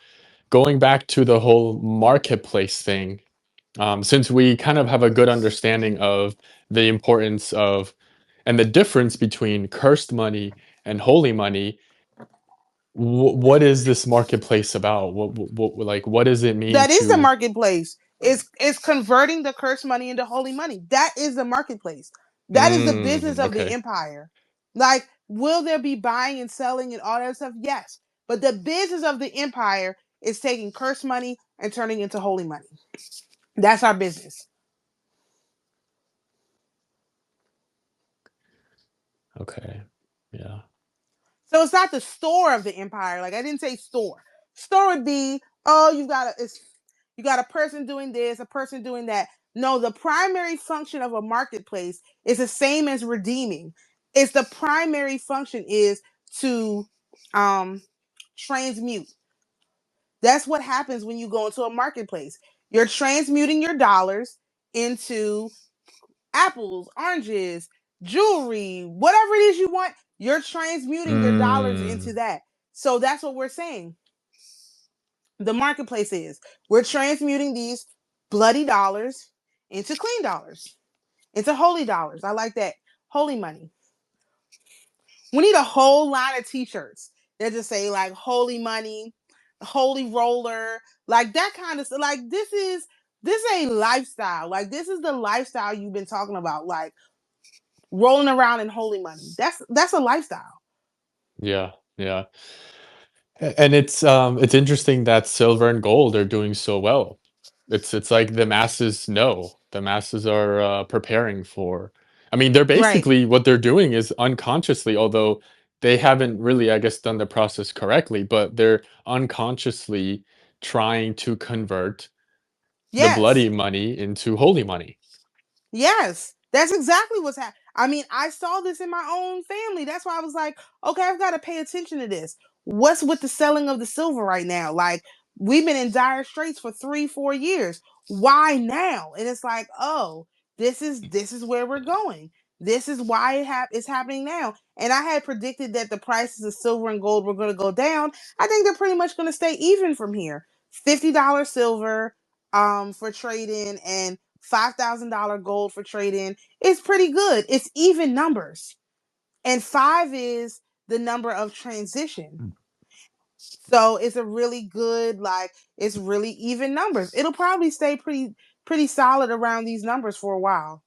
going back to the whole marketplace thing, since we kind of have a good understanding of the importance of and the difference between cursed money and holy money, what is this marketplace about? Like what does it mean That is the to marketplace. Is converting the cursed money into holy money. That is the marketplace. That is the business of the okay. empire. Like, will there be buying and selling and all that stuff? Yes. But the business of the empire is taking cursed money and turning into holy money. That's our business. Okay. Yeah. So it's not the store of the empire. Like I didn't say store. Store would be, oh, you got a person doing this, a person doing that. No, the primary function of a marketplace is the same as redeeming. It's the primary function is to um transmute. That's what happens when you go into a marketplace. You're transmuting your dollars into apples, oranges, jewelry, whatever it is you want. You're transmuting your dollars into Mm. that. So that's what we're saying. The marketplace is we're transmuting these bloody dollars into clean dollars, into holy dollars. I like that. Holy money. We need a whole line of t-shirts that just say like holy money, holy roller, like that kind of stuff. Like this is a lifestyle. Like this is the lifestyle you've been talking about. Like rolling around in holy money. That's a lifestyle. Yeah, yeah. And it's interesting that silver and gold are doing so well. It's like the masses know. The masses are, preparing for I mean, they're Right. basically what they're doing is unconsciously, although they haven't really, I guess, done the process correctly, but they're unconsciously trying to convert the Yes. bloody money into holy money. Yes, that's exactly what's happening. I mean, I saw this in my own family. That's why I was like, okay, I've got to pay attention to this. What's with the selling of the silver right now? Like, we've been in dire straits for 3, 4 years. Why now? And it's like, oh, this is where we're going. This is why it's happening now. And I had predicted that the prices of silver and gold were going to go down. I think they're pretty much going to stay even from here. $50 silver for trading and $5,000 gold for trading is pretty good. It's even numbers. And five is the number of transition. So it's a really good, like, it's really even numbers. It'll probably stay pretty solid around these numbers for a while.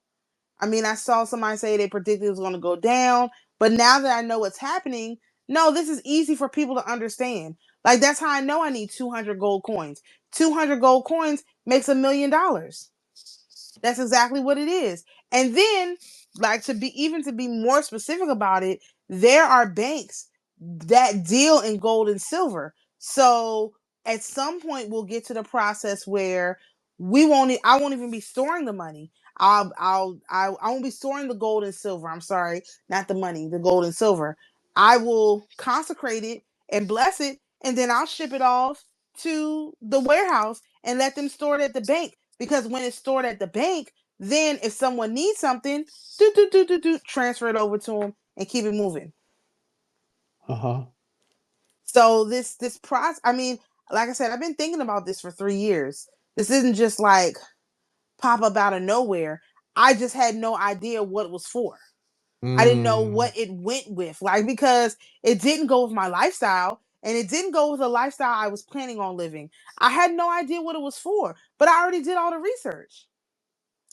I mean, I saw somebody say they predicted it was going to go down, but now that I know what's happening, no, this is easy for people to understand. Like, that's how I know I need 200 gold coins. 200 gold coins makes $1 million. That's exactly what it is. And then, like to be more specific about it, there are banks that deal in gold and silver. So at some point, we'll get to the process where I won't even be storing the money. I won't be storing the gold and silver. I'm sorry, not the money, the gold and silver. I will consecrate it and bless it, and then I'll ship it off to the warehouse and let them store it at the bank, because when it's stored at the bank, then if someone needs something, transfer it over to them and keep it moving. Uh-huh. So this process, I mean, like I said, I've been thinking about this for 3 years. This isn't just like pop up out of nowhere. I just had no idea what it was for. I didn't know Mm. what it went with, like, because it didn't go with my lifestyle and it didn't go with the lifestyle I was planning on living. I had no idea what it was for, but I already did all the research.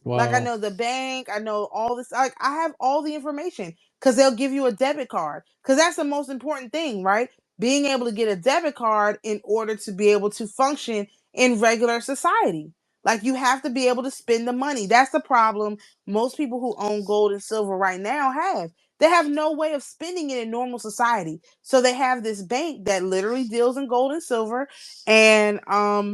Like, I Wow. know the bank, I know all this. Like, I have all the information because they'll give you a debit card. Because that's the most important thing, right? Being able to get a debit card in order to be able to function in regular society. Like, you have to be able to spend the money. That's the problem most people who own gold and silver right now have. They have no way of spending it in normal society. So they have this bank that literally deals in gold and silver, and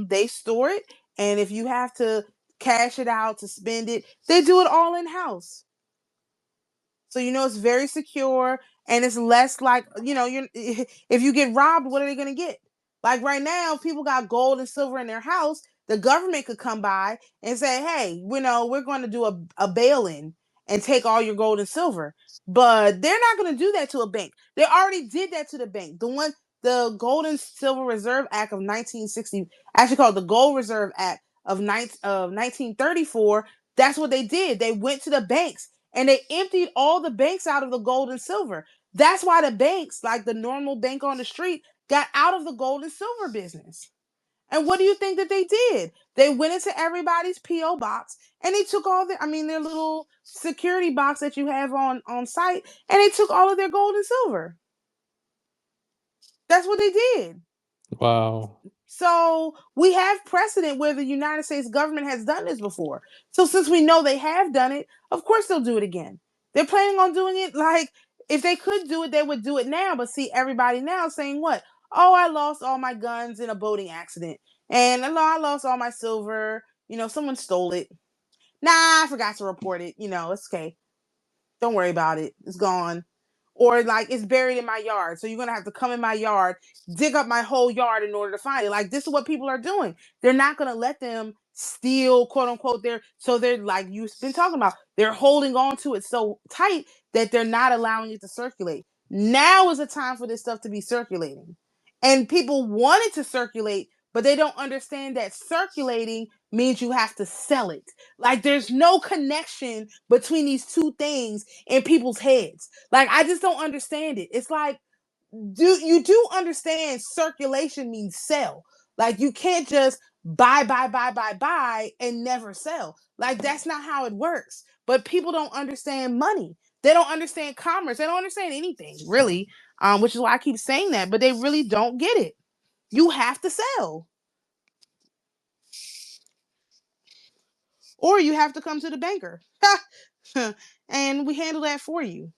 they store it. And if you have to cash it out to spend it, they do it all in house. So it's very secure, and it's less like, you're if you get robbed, what are they going to get? Like right now, if people got gold and silver in their house, the government could come by and say, hey, we're going to do a bail-in and take all your gold and silver. But they're not going to do that to a bank. They already did that to the bank. The Gold and Silver Reserve Act of 1960, actually called the Gold Reserve Act of 1934. That's what they did. They went to the banks and they emptied all the banks out of the gold and silver. That's why the banks, like the normal bank on the street, got out of the gold and silver business. And what do you think that they did? They went into everybody's PO box and they took their little security box that you have on site, and they took all of their gold and silver. That's what they did. Wow. So we have precedent where the United States government has done this before. So since we know they have done it, of course they'll do it again. They're planning on doing it. Like, if they could do it, they would do it now. But see, everybody now saying what? Oh, I lost all my guns in a boating accident, and I lost all my silver. Someone stole it. Nah, I forgot to report it. It's okay. Don't worry about it. It's gone. or like it's buried in my yard. So you're gonna have to come in my yard, dig up my whole yard in order to find it. Like this is what people are doing. They're not gonna let them steal, quote unquote. They're like you've been talking about. They're holding on to it so tight that they're not allowing it to circulate. Now is the time for this stuff to be circulating, and people want it to circulate, but they don't understand that circulating means you have to sell it. Like there's no connection between these two things in people's heads. Like I just don't understand it. It's like do understand circulation means sell. Like you can't just buy and never sell. Like that's not how it works. But people don't understand money. They don't understand commerce. They don't understand anything really. Which is why I keep saying that. But they really don't get it. You have to sell, or you have to come to the banker, and we handle that for you.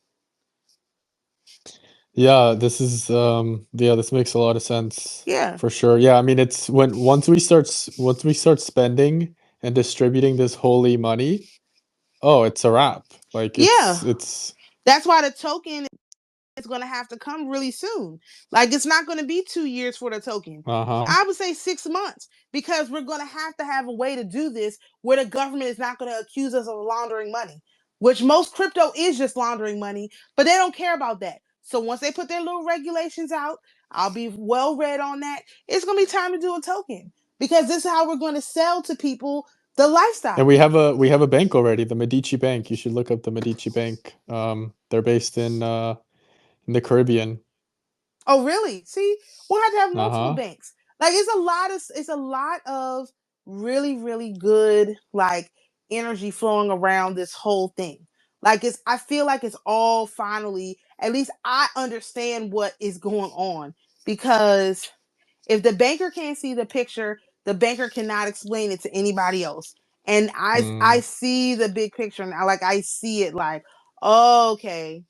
Yeah, this is yeah, this makes a lot of sense Yeah, for sure. Yeah, I mean it's when once we start spending and distributing this holy money, oh, it's a wrap. Like yeah. it's That's why the token is going to have to come really soon. Like it's not going to be 2 years for the token. uh-huh. I would say 6 months, because we're going to have a way to do this where the government is not going to accuse us of laundering money, which most crypto is just laundering money, but they don't care about that. So once they put their little regulations out, I'll be well read on that. It's going to be time to do a token, because this is how we're going to sell to people the And lifestyle. we have a bank already, the Medici Bank. You should look up the Medici Bank. They're based in the Caribbean. Oh, really? See, we'll have to have multiple Uh-huh. banks. Like it's a lot of really, really good like energy flowing around this whole thing. Like I feel like it's all finally, at least I understand what is going on, because if the banker can't see the picture, the banker cannot explain it to anybody else. And I Mm. see the big picture now. Like I see it like, oh, okay,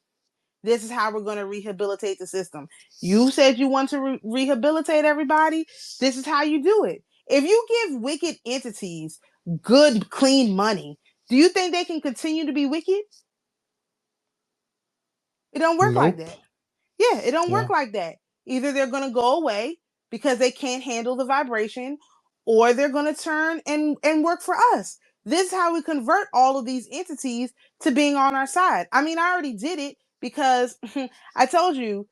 this is how we're going to rehabilitate the system. You said you want to rehabilitate everybody. This is how you do it. If you give wicked entities good, clean money, do you think they can continue to be wicked? It don't work like Nope. that. Yeah, it don't work Yeah. like that. Either they're going to go away because they can't handle the vibration, or they're going to turn and work for us. This is how we convert all of these entities to being on our side. I mean, I already did it because I told you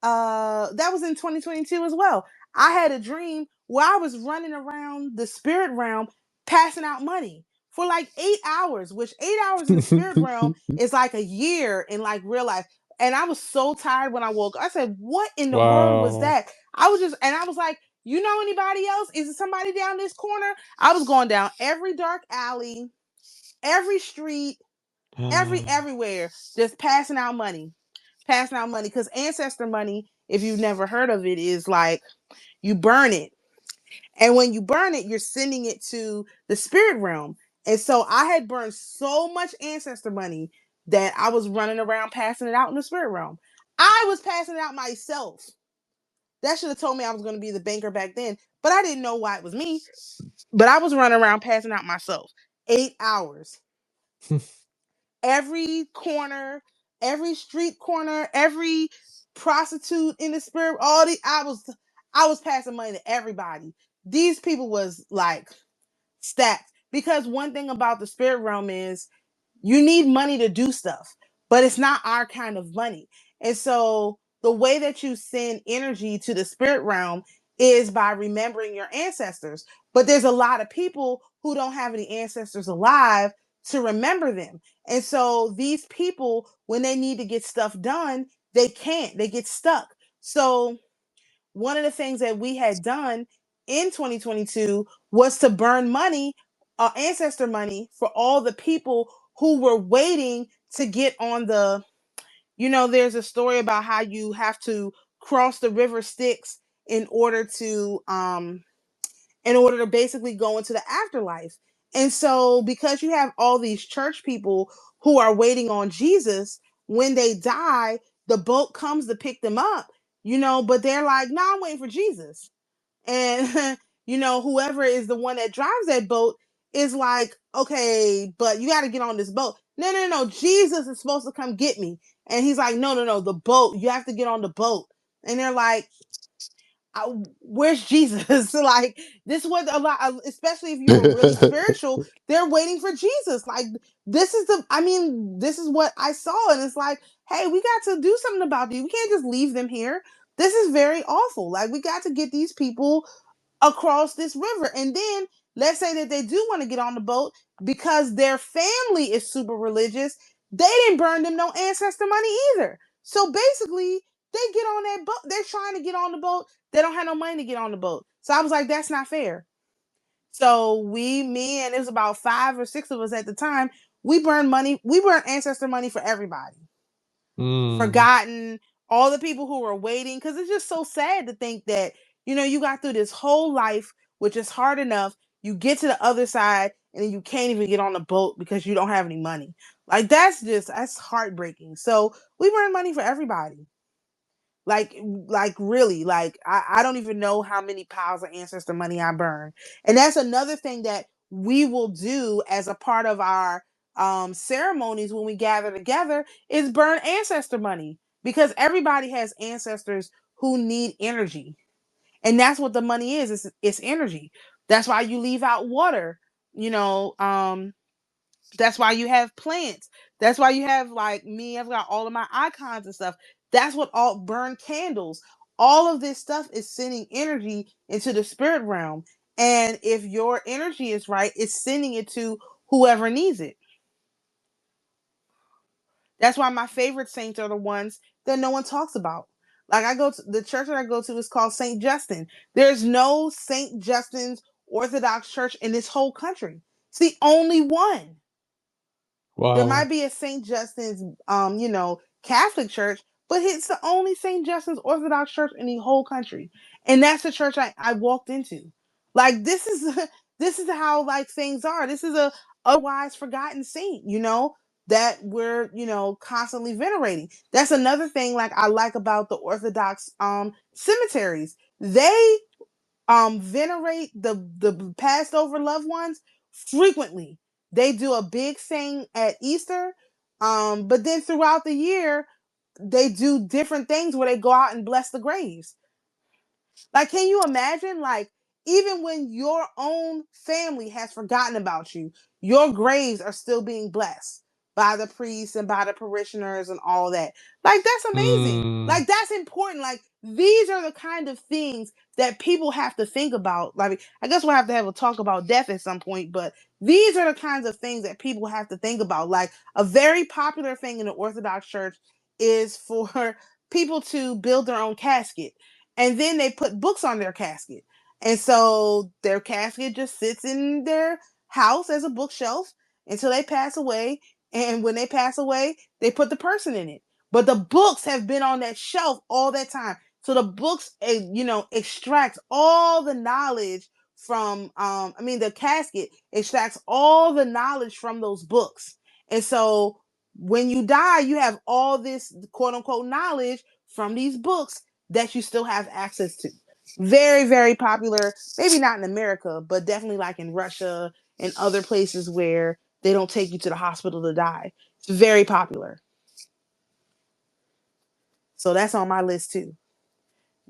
that was in 2022 as well. I had a dream where I was running around the spirit realm passing out money for like 8 hours, which 8 hours in the spirit realm is like a year in like real life. And I was so tired when I woke up. I said, what in the world was Wow. that? I was like, you know anybody else? Is it somebody down this corner? I was going down every dark alley, every street, everywhere, just passing out money, because ancestor money, if you've never heard of it, is like you burn it, and when you burn it you're sending it to the spirit realm. And so I had burned so much ancestor money that I was running around passing it out in the spirit realm. I was passing it out myself. That should have told me I was going to be the banker back then, but I didn't know why it was me. But I was running around passing out myself. 8 hours, every corner, every street corner, every prostitute in the spirit. I was passing money to everybody. These people was like stacked, because one thing about the spirit realm is you need money to do stuff, but it's not our kind of money. And so the way that you send energy to the spirit realm is by remembering your ancestors. But there's a lot of people who don't have any ancestors alive to remember them. And so these people, when they need to get stuff done, they can't, they get stuck. So one of the things that we had done in 2022 was to burn money, ancestor money, for all the people who were waiting to get on the, there's a story about how you have to cross the river Styx in order to basically go into the afterlife. And so because you have all these church people who are waiting on Jesus, when they die, the boat comes to pick them up, but they're like, "No, nah, I'm waiting for Jesus." And whoever is the one that drives that boat is like, "Okay, but you got to get on this boat." no, Jesus is supposed to come get me. And he's like, no, no, no, the boat. You have to get on the boat. And they're like, where's Jesus? Like, this was a lot, especially if you were really spiritual, they're waiting for Jesus. Like, this is what I saw. And it's like, hey, we got to do something about these. We can't just leave them here. This is very awful. Like, we got to get these people across this river. And then let's say that they do want to get on the boat because their family is super religious. They didn't burn them no ancestor money either. So basically, they get on that boat. They're trying to get on the boat. They don't have no money to get on the boat. So I was like, that's not fair. So me, and it was about 5 or 6 of us at the time. We burned money. We burned ancestor money for everybody. Mm. Forgotten, all the people who were waiting, because it's just so sad to think that you got through this whole life, which is hard enough. You get to the other side and then you can't even get on the boat because you don't have any money. Like, that's heartbreaking. So we burn money for everybody. Like really, like I don't even know how many piles of ancestor money I burn. And that's another thing that we will do as a part of our ceremonies when we gather together, is burn ancestor money, because everybody has ancestors who need energy. And that's what the money is. It's energy. That's why you leave out water. You know, that's why you have plants. That's why you have, like me, I've got all of my icons and stuff. That's what all burn candles. All of this stuff is sending energy into the spirit realm. And if your energy is right, it's sending it to whoever needs it. That's why my favorite saints are the ones that no one talks about. Like, I go to the church that I go to is called Saint Justin. There's no Saint Justin's Orthodox church in this whole country. It's the only one. There Wow. might be a St. Justin's, Catholic church, but it's the only St. Justin's Orthodox church in the whole country, and that's the church I walked into. Like, this is this is how, like, things are. This is a otherwise forgotten saint, that we're constantly venerating. That's another thing, like, I like about the Orthodox cemeteries. They venerate the passed over loved ones frequently. They do a big thing at Easter, but then throughout the year they do different things where they go out and bless the graves. Like, can you imagine? Like, even when your own family has forgotten about you, your graves are still being blessed by the priests and by the parishioners and all that. Like, that's amazing. Mm. Like, that's important. Like, these are the kind of things that people have to think about. Like, I guess we'll have a talk about death at some point, but these are the kinds of things that people have to think about. Like, a very popular thing in the Orthodox Church is for people to build their own casket, and then they put books on their casket. And so their casket just sits in their house as a bookshelf until they pass away. And when they pass away, they put the person in it. But the books have been on that shelf all that time. So the books, extracts all the knowledge from, the casket extracts all the knowledge from those books. And so when you die, you have all this quote unquote knowledge from these books that you still have access to. Very, very popular. Maybe not in America, but definitely like in Russia and other places where they don't take you to the hospital to die. It's very popular. So that's on my list too.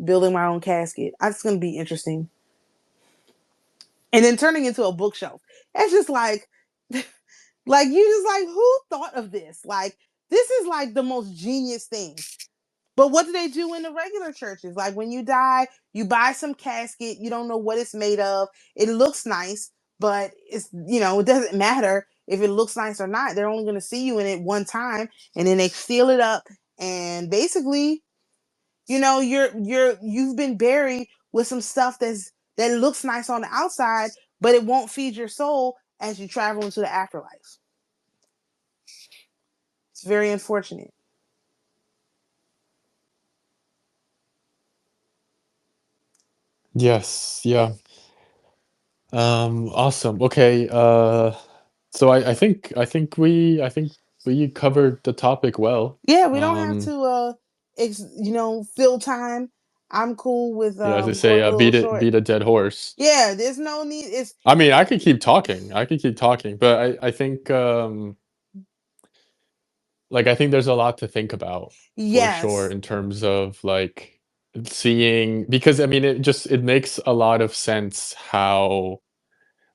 Building my own casket. That's going to be interesting. And then turning into a bookshelf. That's just like, like, you just like, who thought of this? Like, this is like the most genius thing. But what do they do in the regular churches? Like, when you die, you buy some casket. You don't know what it's made of. It looks nice, but it doesn't matter if it looks nice or not. They're only going to see you in it one time, and then they seal it up. And basically, you've been buried with some stuff that looks nice on the outside, but it won't feed your soul as you travel into the afterlife. It's very unfortunate. Yes. Yeah. Awesome. Okay. So I think we covered the topic well. Yeah, we don't have to fill time. I'm cool with Yeah, as they say, going a little short. beat a dead horse. Yeah, there's no need. It's I mean, I could keep talking. I could keep talking, but I think like I think there's a lot to think about for sure Yes. in terms of like seeing, because I mean it makes a lot of sense how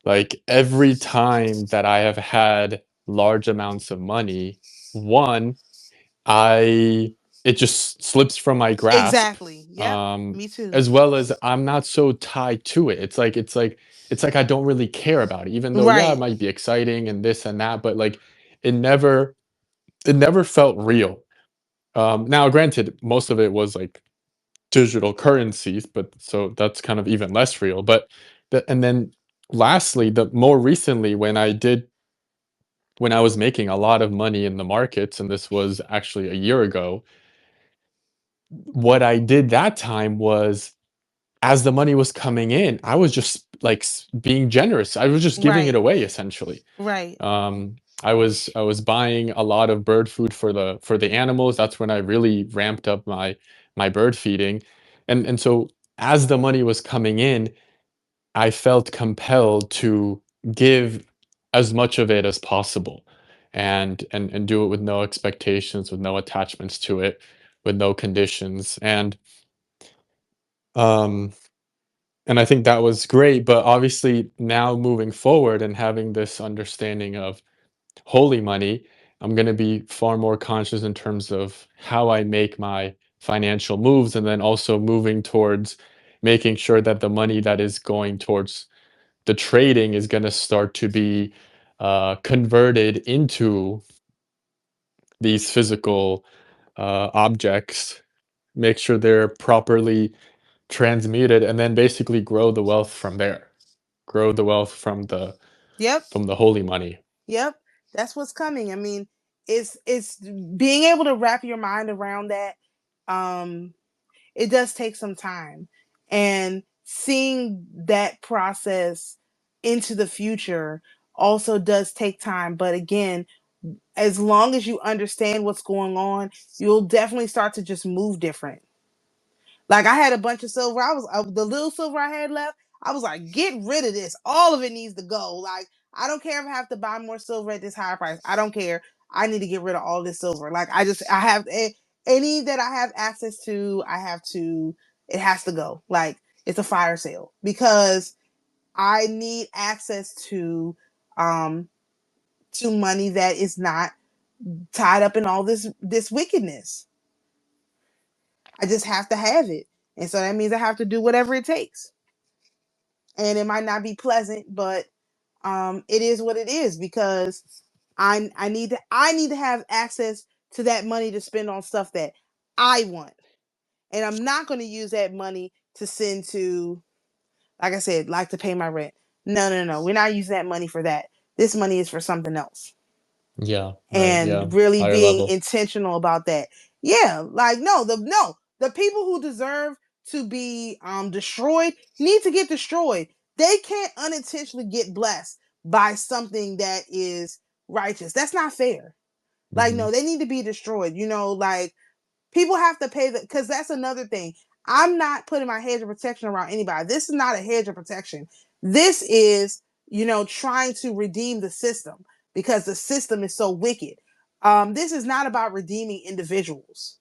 like every time that I have had large amounts of money, one, I it just slips from my grasp, Exactly. Yep. um, Me too. as well as I'm not so tied to it. It's like I don't really care about it, even though yeah, it Right. might be exciting and this and that, but like it never it never felt real. Now, granted, most of it was like digital currencies, but so that's kind of even less real. But and then lastly, the more recently when I was making a lot of money in the markets, and this was actually a year ago, what I did that time was as the money was coming in, I was just like being generous. I was just giving it Right. away essentially. Right. I was buying a lot of bird food for the animals. That's when I really ramped up my bird feeding, and so as the money was coming in, I felt compelled to give as much of it as possible, and do it with no expectations, with no attachments to it, with no conditions, um, and I think that was great. But obviously, now moving forward and having this understanding of holy money, I'm going to be far more conscious in terms of how I make my financial moves, and then also moving towards making sure that the money that is going towards the trading is going to start to be converted into these physical objects, make sure they're properly transmuted, and then basically grow the wealth from there. Grow the wealth Yep. from the holy money. Yep. That's what's coming. I mean, it's being able to wrap your mind around that. Um, it does take some time, and seeing that process into the future also does take time. But again, as long as you understand what's going on, you'll definitely start to just move different. Like I had a bunch of silver. I was the little silver I had left. I was like, get rid of this. All of it needs to go. Like I don't care if I have to buy more silver at this higher price. I don't care. I need to get rid of all this silver. Like I have any that I have access to. I have to. It has to go. Like it's a fire sale because I need access um to money that is not tied up in all this wickedness. I just have to have it. And so that means I have to do whatever it takes. And it might not be pleasant, but it is what it is because I need to have access to that money to spend on stuff that I want. And I'm not going to use that money to send to, like I said, like to pay my rent. No, no, no. We're not using that money for that. This money is for something else, Yeah, right. Yeah, and really higher being level. intentional about that. Yeah, like no, the people who deserve to be destroyed need to get destroyed. They can't unintentionally get blessed by something that is righteous. That's not fair. Like Hmm. no, they need to be destroyed. Like people have to pay the because that's another thing. I'm not putting my hedge of protection around anybody. This is not a hedge of protection. This is, trying to redeem the system because the system is so wicked. This is not about redeeming individuals.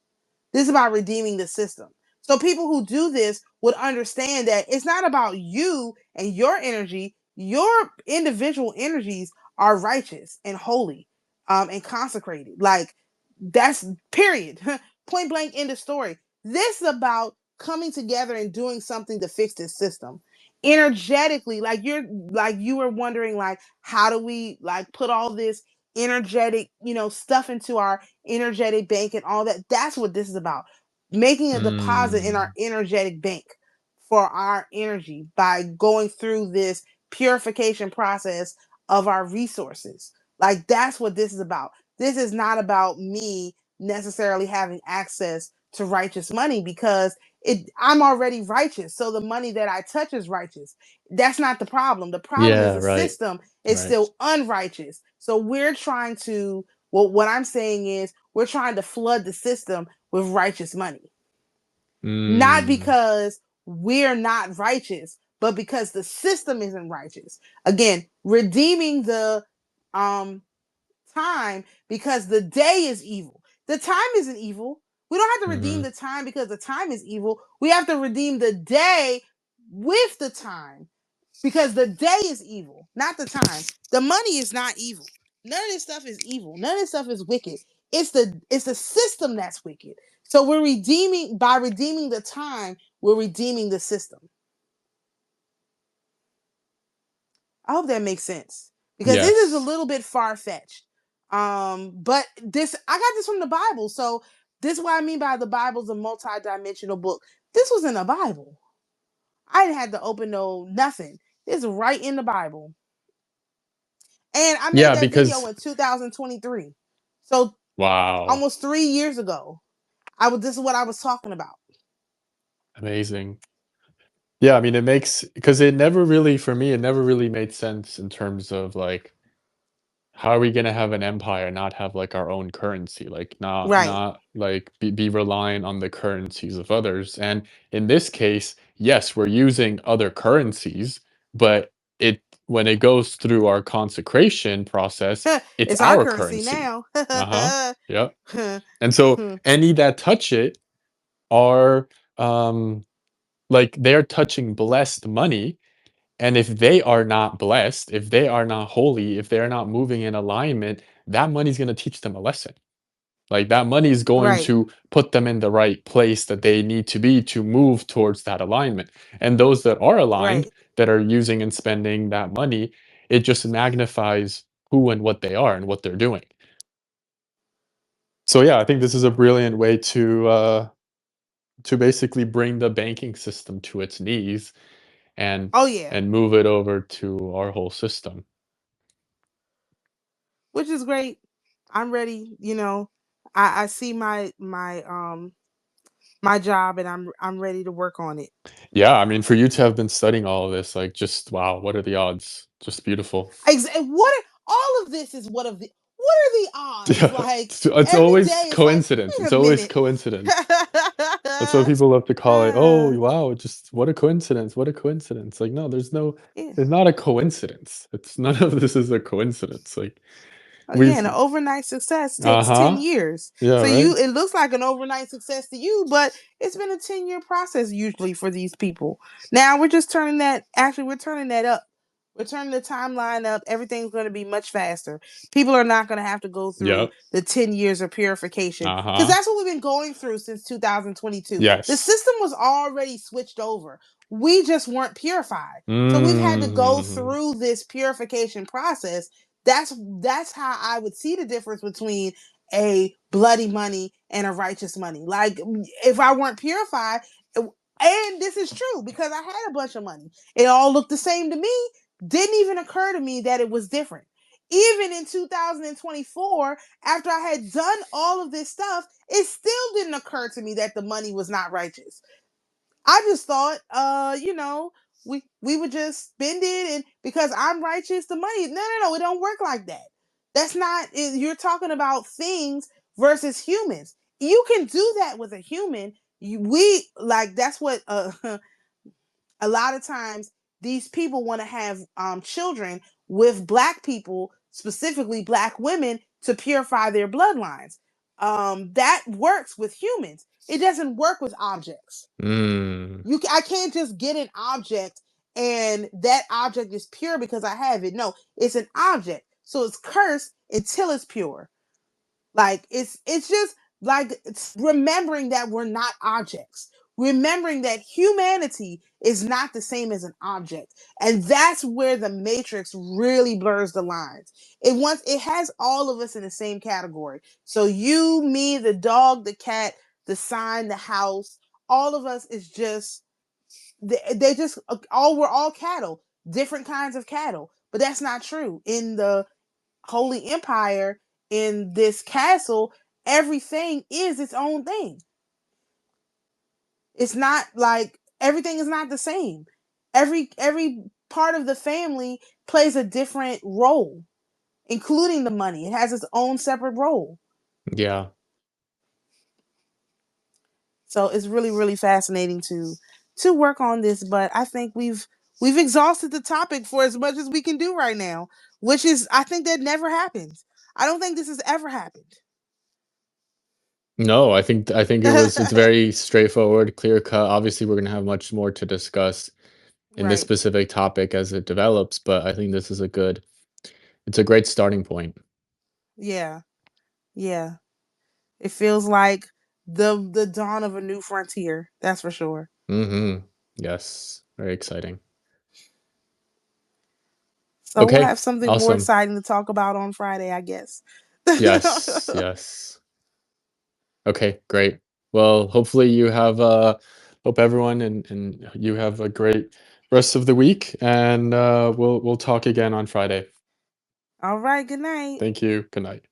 This is about redeeming the system. So people who do this would understand that it's not about you and your energy. Your individual energies are righteous and holy, and consecrated. Like that's period. Point blank end of story. This is about coming together and doing something to fix this system energetically. Like you were wondering, like how do we like put all this energetic stuff into our energetic bank and all that. That's what this is about. Making a deposit in our Mm. energetic bank for our energy by going through this purification process of our resources. Like that's what this is about. This is not about me necessarily having access to righteous money because I'm already righteous. So the money that I touch is righteous. That's not the problem. The problem is Yeah, the right. system is Right. still unrighteous. So we're trying to well, what I'm saying is we're trying to flood the system with righteous money. Not Mm. because we're not righteous, but because the system isn't righteous. Again, redeeming the um time because the day is evil. The time isn't evil. We don't have to redeem Mhm. the time because the time is evil. We have to redeem the day with the time because the day is evil, not the time. The money is not evil. None of this stuff is evil. None of this stuff is wicked. It's the system that's wicked. So we're redeeming by redeeming the time, we're redeeming the system. I hope that makes sense because this is a Yes. little bit far fetched. But this I got this from the Bible, so this is what I mean by the Bible's a multi-dimensional book. This was in the Bible. I didn't have to open no nothing. It's right in the Bible. And I made Yeah, that video because in 2023. So wow, almost 3 years ago. This is what I was talking about. amazing. Yeah, I mean, it makes because it never really for me, it never really made sense in terms of, like, how are we gonna have an empire, not have, like, our own currency? Like, Right. like, be reliant on the currencies of others, and in this case, yes, we're using other currencies, but it when it goes through our consecration process, it's It's our our currency currency. now. Uh-huh, yep, and so any that touch it are, like, they're touching blessed money, and if they are not blessed, if they are not holy, if they're not moving in alignment, that money's gonna teach them a lesson. Like, that money is going Right. to put them in the right place that they need to be to move towards that alignment. And those that are aligned, Right. that are using and spending that money, it just magnifies who and what they are and what they're doing. So, yeah, I think this is a brilliant way to basically bring the banking system to its knees and Oh yeah. move it over to our whole system. Which is great. I'm ready, I see my job and I'm ready to work on it. Yeah, I mean, for you to have been studying all of this, like, just wow, what are the odds? Just beautiful. All of this is what are the odds? Yeah, Like it's every always day it's like, coincidence. wait It's a always minute. coincidence. That's what people love to call it. Oh, wow, just what a coincidence. What a coincidence. Like, no, Yeah. there's not a coincidence. It's none of this is a coincidence. Like, Again, we've, an overnight success takes 10 uh-huh. years. Yeah, So right. it looks like an overnight success to you, but it's been a 10-year process usually for these people. Now we're turning that up. We're turning the timeline up. Everything's going to be much faster. People are not going to have to go through Yep. the 10 years of purification because Uh-huh. that's what we've been going through since 2022. The Yes. system was already switched over. We just weren't purified. So we've had to go Mm. through this purification process. That's how I would see the difference between a bloody money and a righteous money. Like if I weren't purified, and this is true because I had a bunch of money, it all looked the same to me. Didn't even occur to me that it was different. Even in 2024, after I had done all of this stuff, it still didn't occur to me that the money was not righteous. I just thought, we would just spend it, and because I'm righteous, the money. No, it don't work like that. That's not. You're talking about things versus humans. You can do that with a human. We like that's what a lot of times these people want to have children with black people, specifically black women, to purify their bloodlines. That works with humans. It doesn't work with objects. Mm. I can't just get an object and that object is pure because I have it. No, it's an object, so it's cursed until it's pure. Like it's just like it's remembering that we're not objects. Remembering that humanity is not the same as an object. And that's where the matrix really blurs the lines. It has all of us in the same category. So you, me, the dog, the cat, the sign, the house, all of us is just they just all we're all cattle, different kinds of cattle. But that's not true. In the Holy Empire, in this castle, everything is its own thing. It's not like everything is not the same. Every part of the family plays a different role, including the money. It has its own separate role. Yeah. So it's really fascinating to work on this, but I think we've exhausted the topic for as much as we can do right now, which is I think that never happens. I don't think this has ever happened. No, I think it's very straightforward, clear cut. Obviously, we're gonna have much more to discuss in this Right. specific topic as it develops, but I think this is it's a great starting point. Yeah. Yeah. It feels like the dawn of a new frontier. That's for sure. Mhm. Yes, very exciting. So we'll Okay, have something more awesome. exciting to talk about on Friday, I guess. Yes, yes. Okay, great. Well, hopefully you have hope everyone and you have a great rest of the week and we'll talk again on Friday. All right, good night. Thank you. Good night.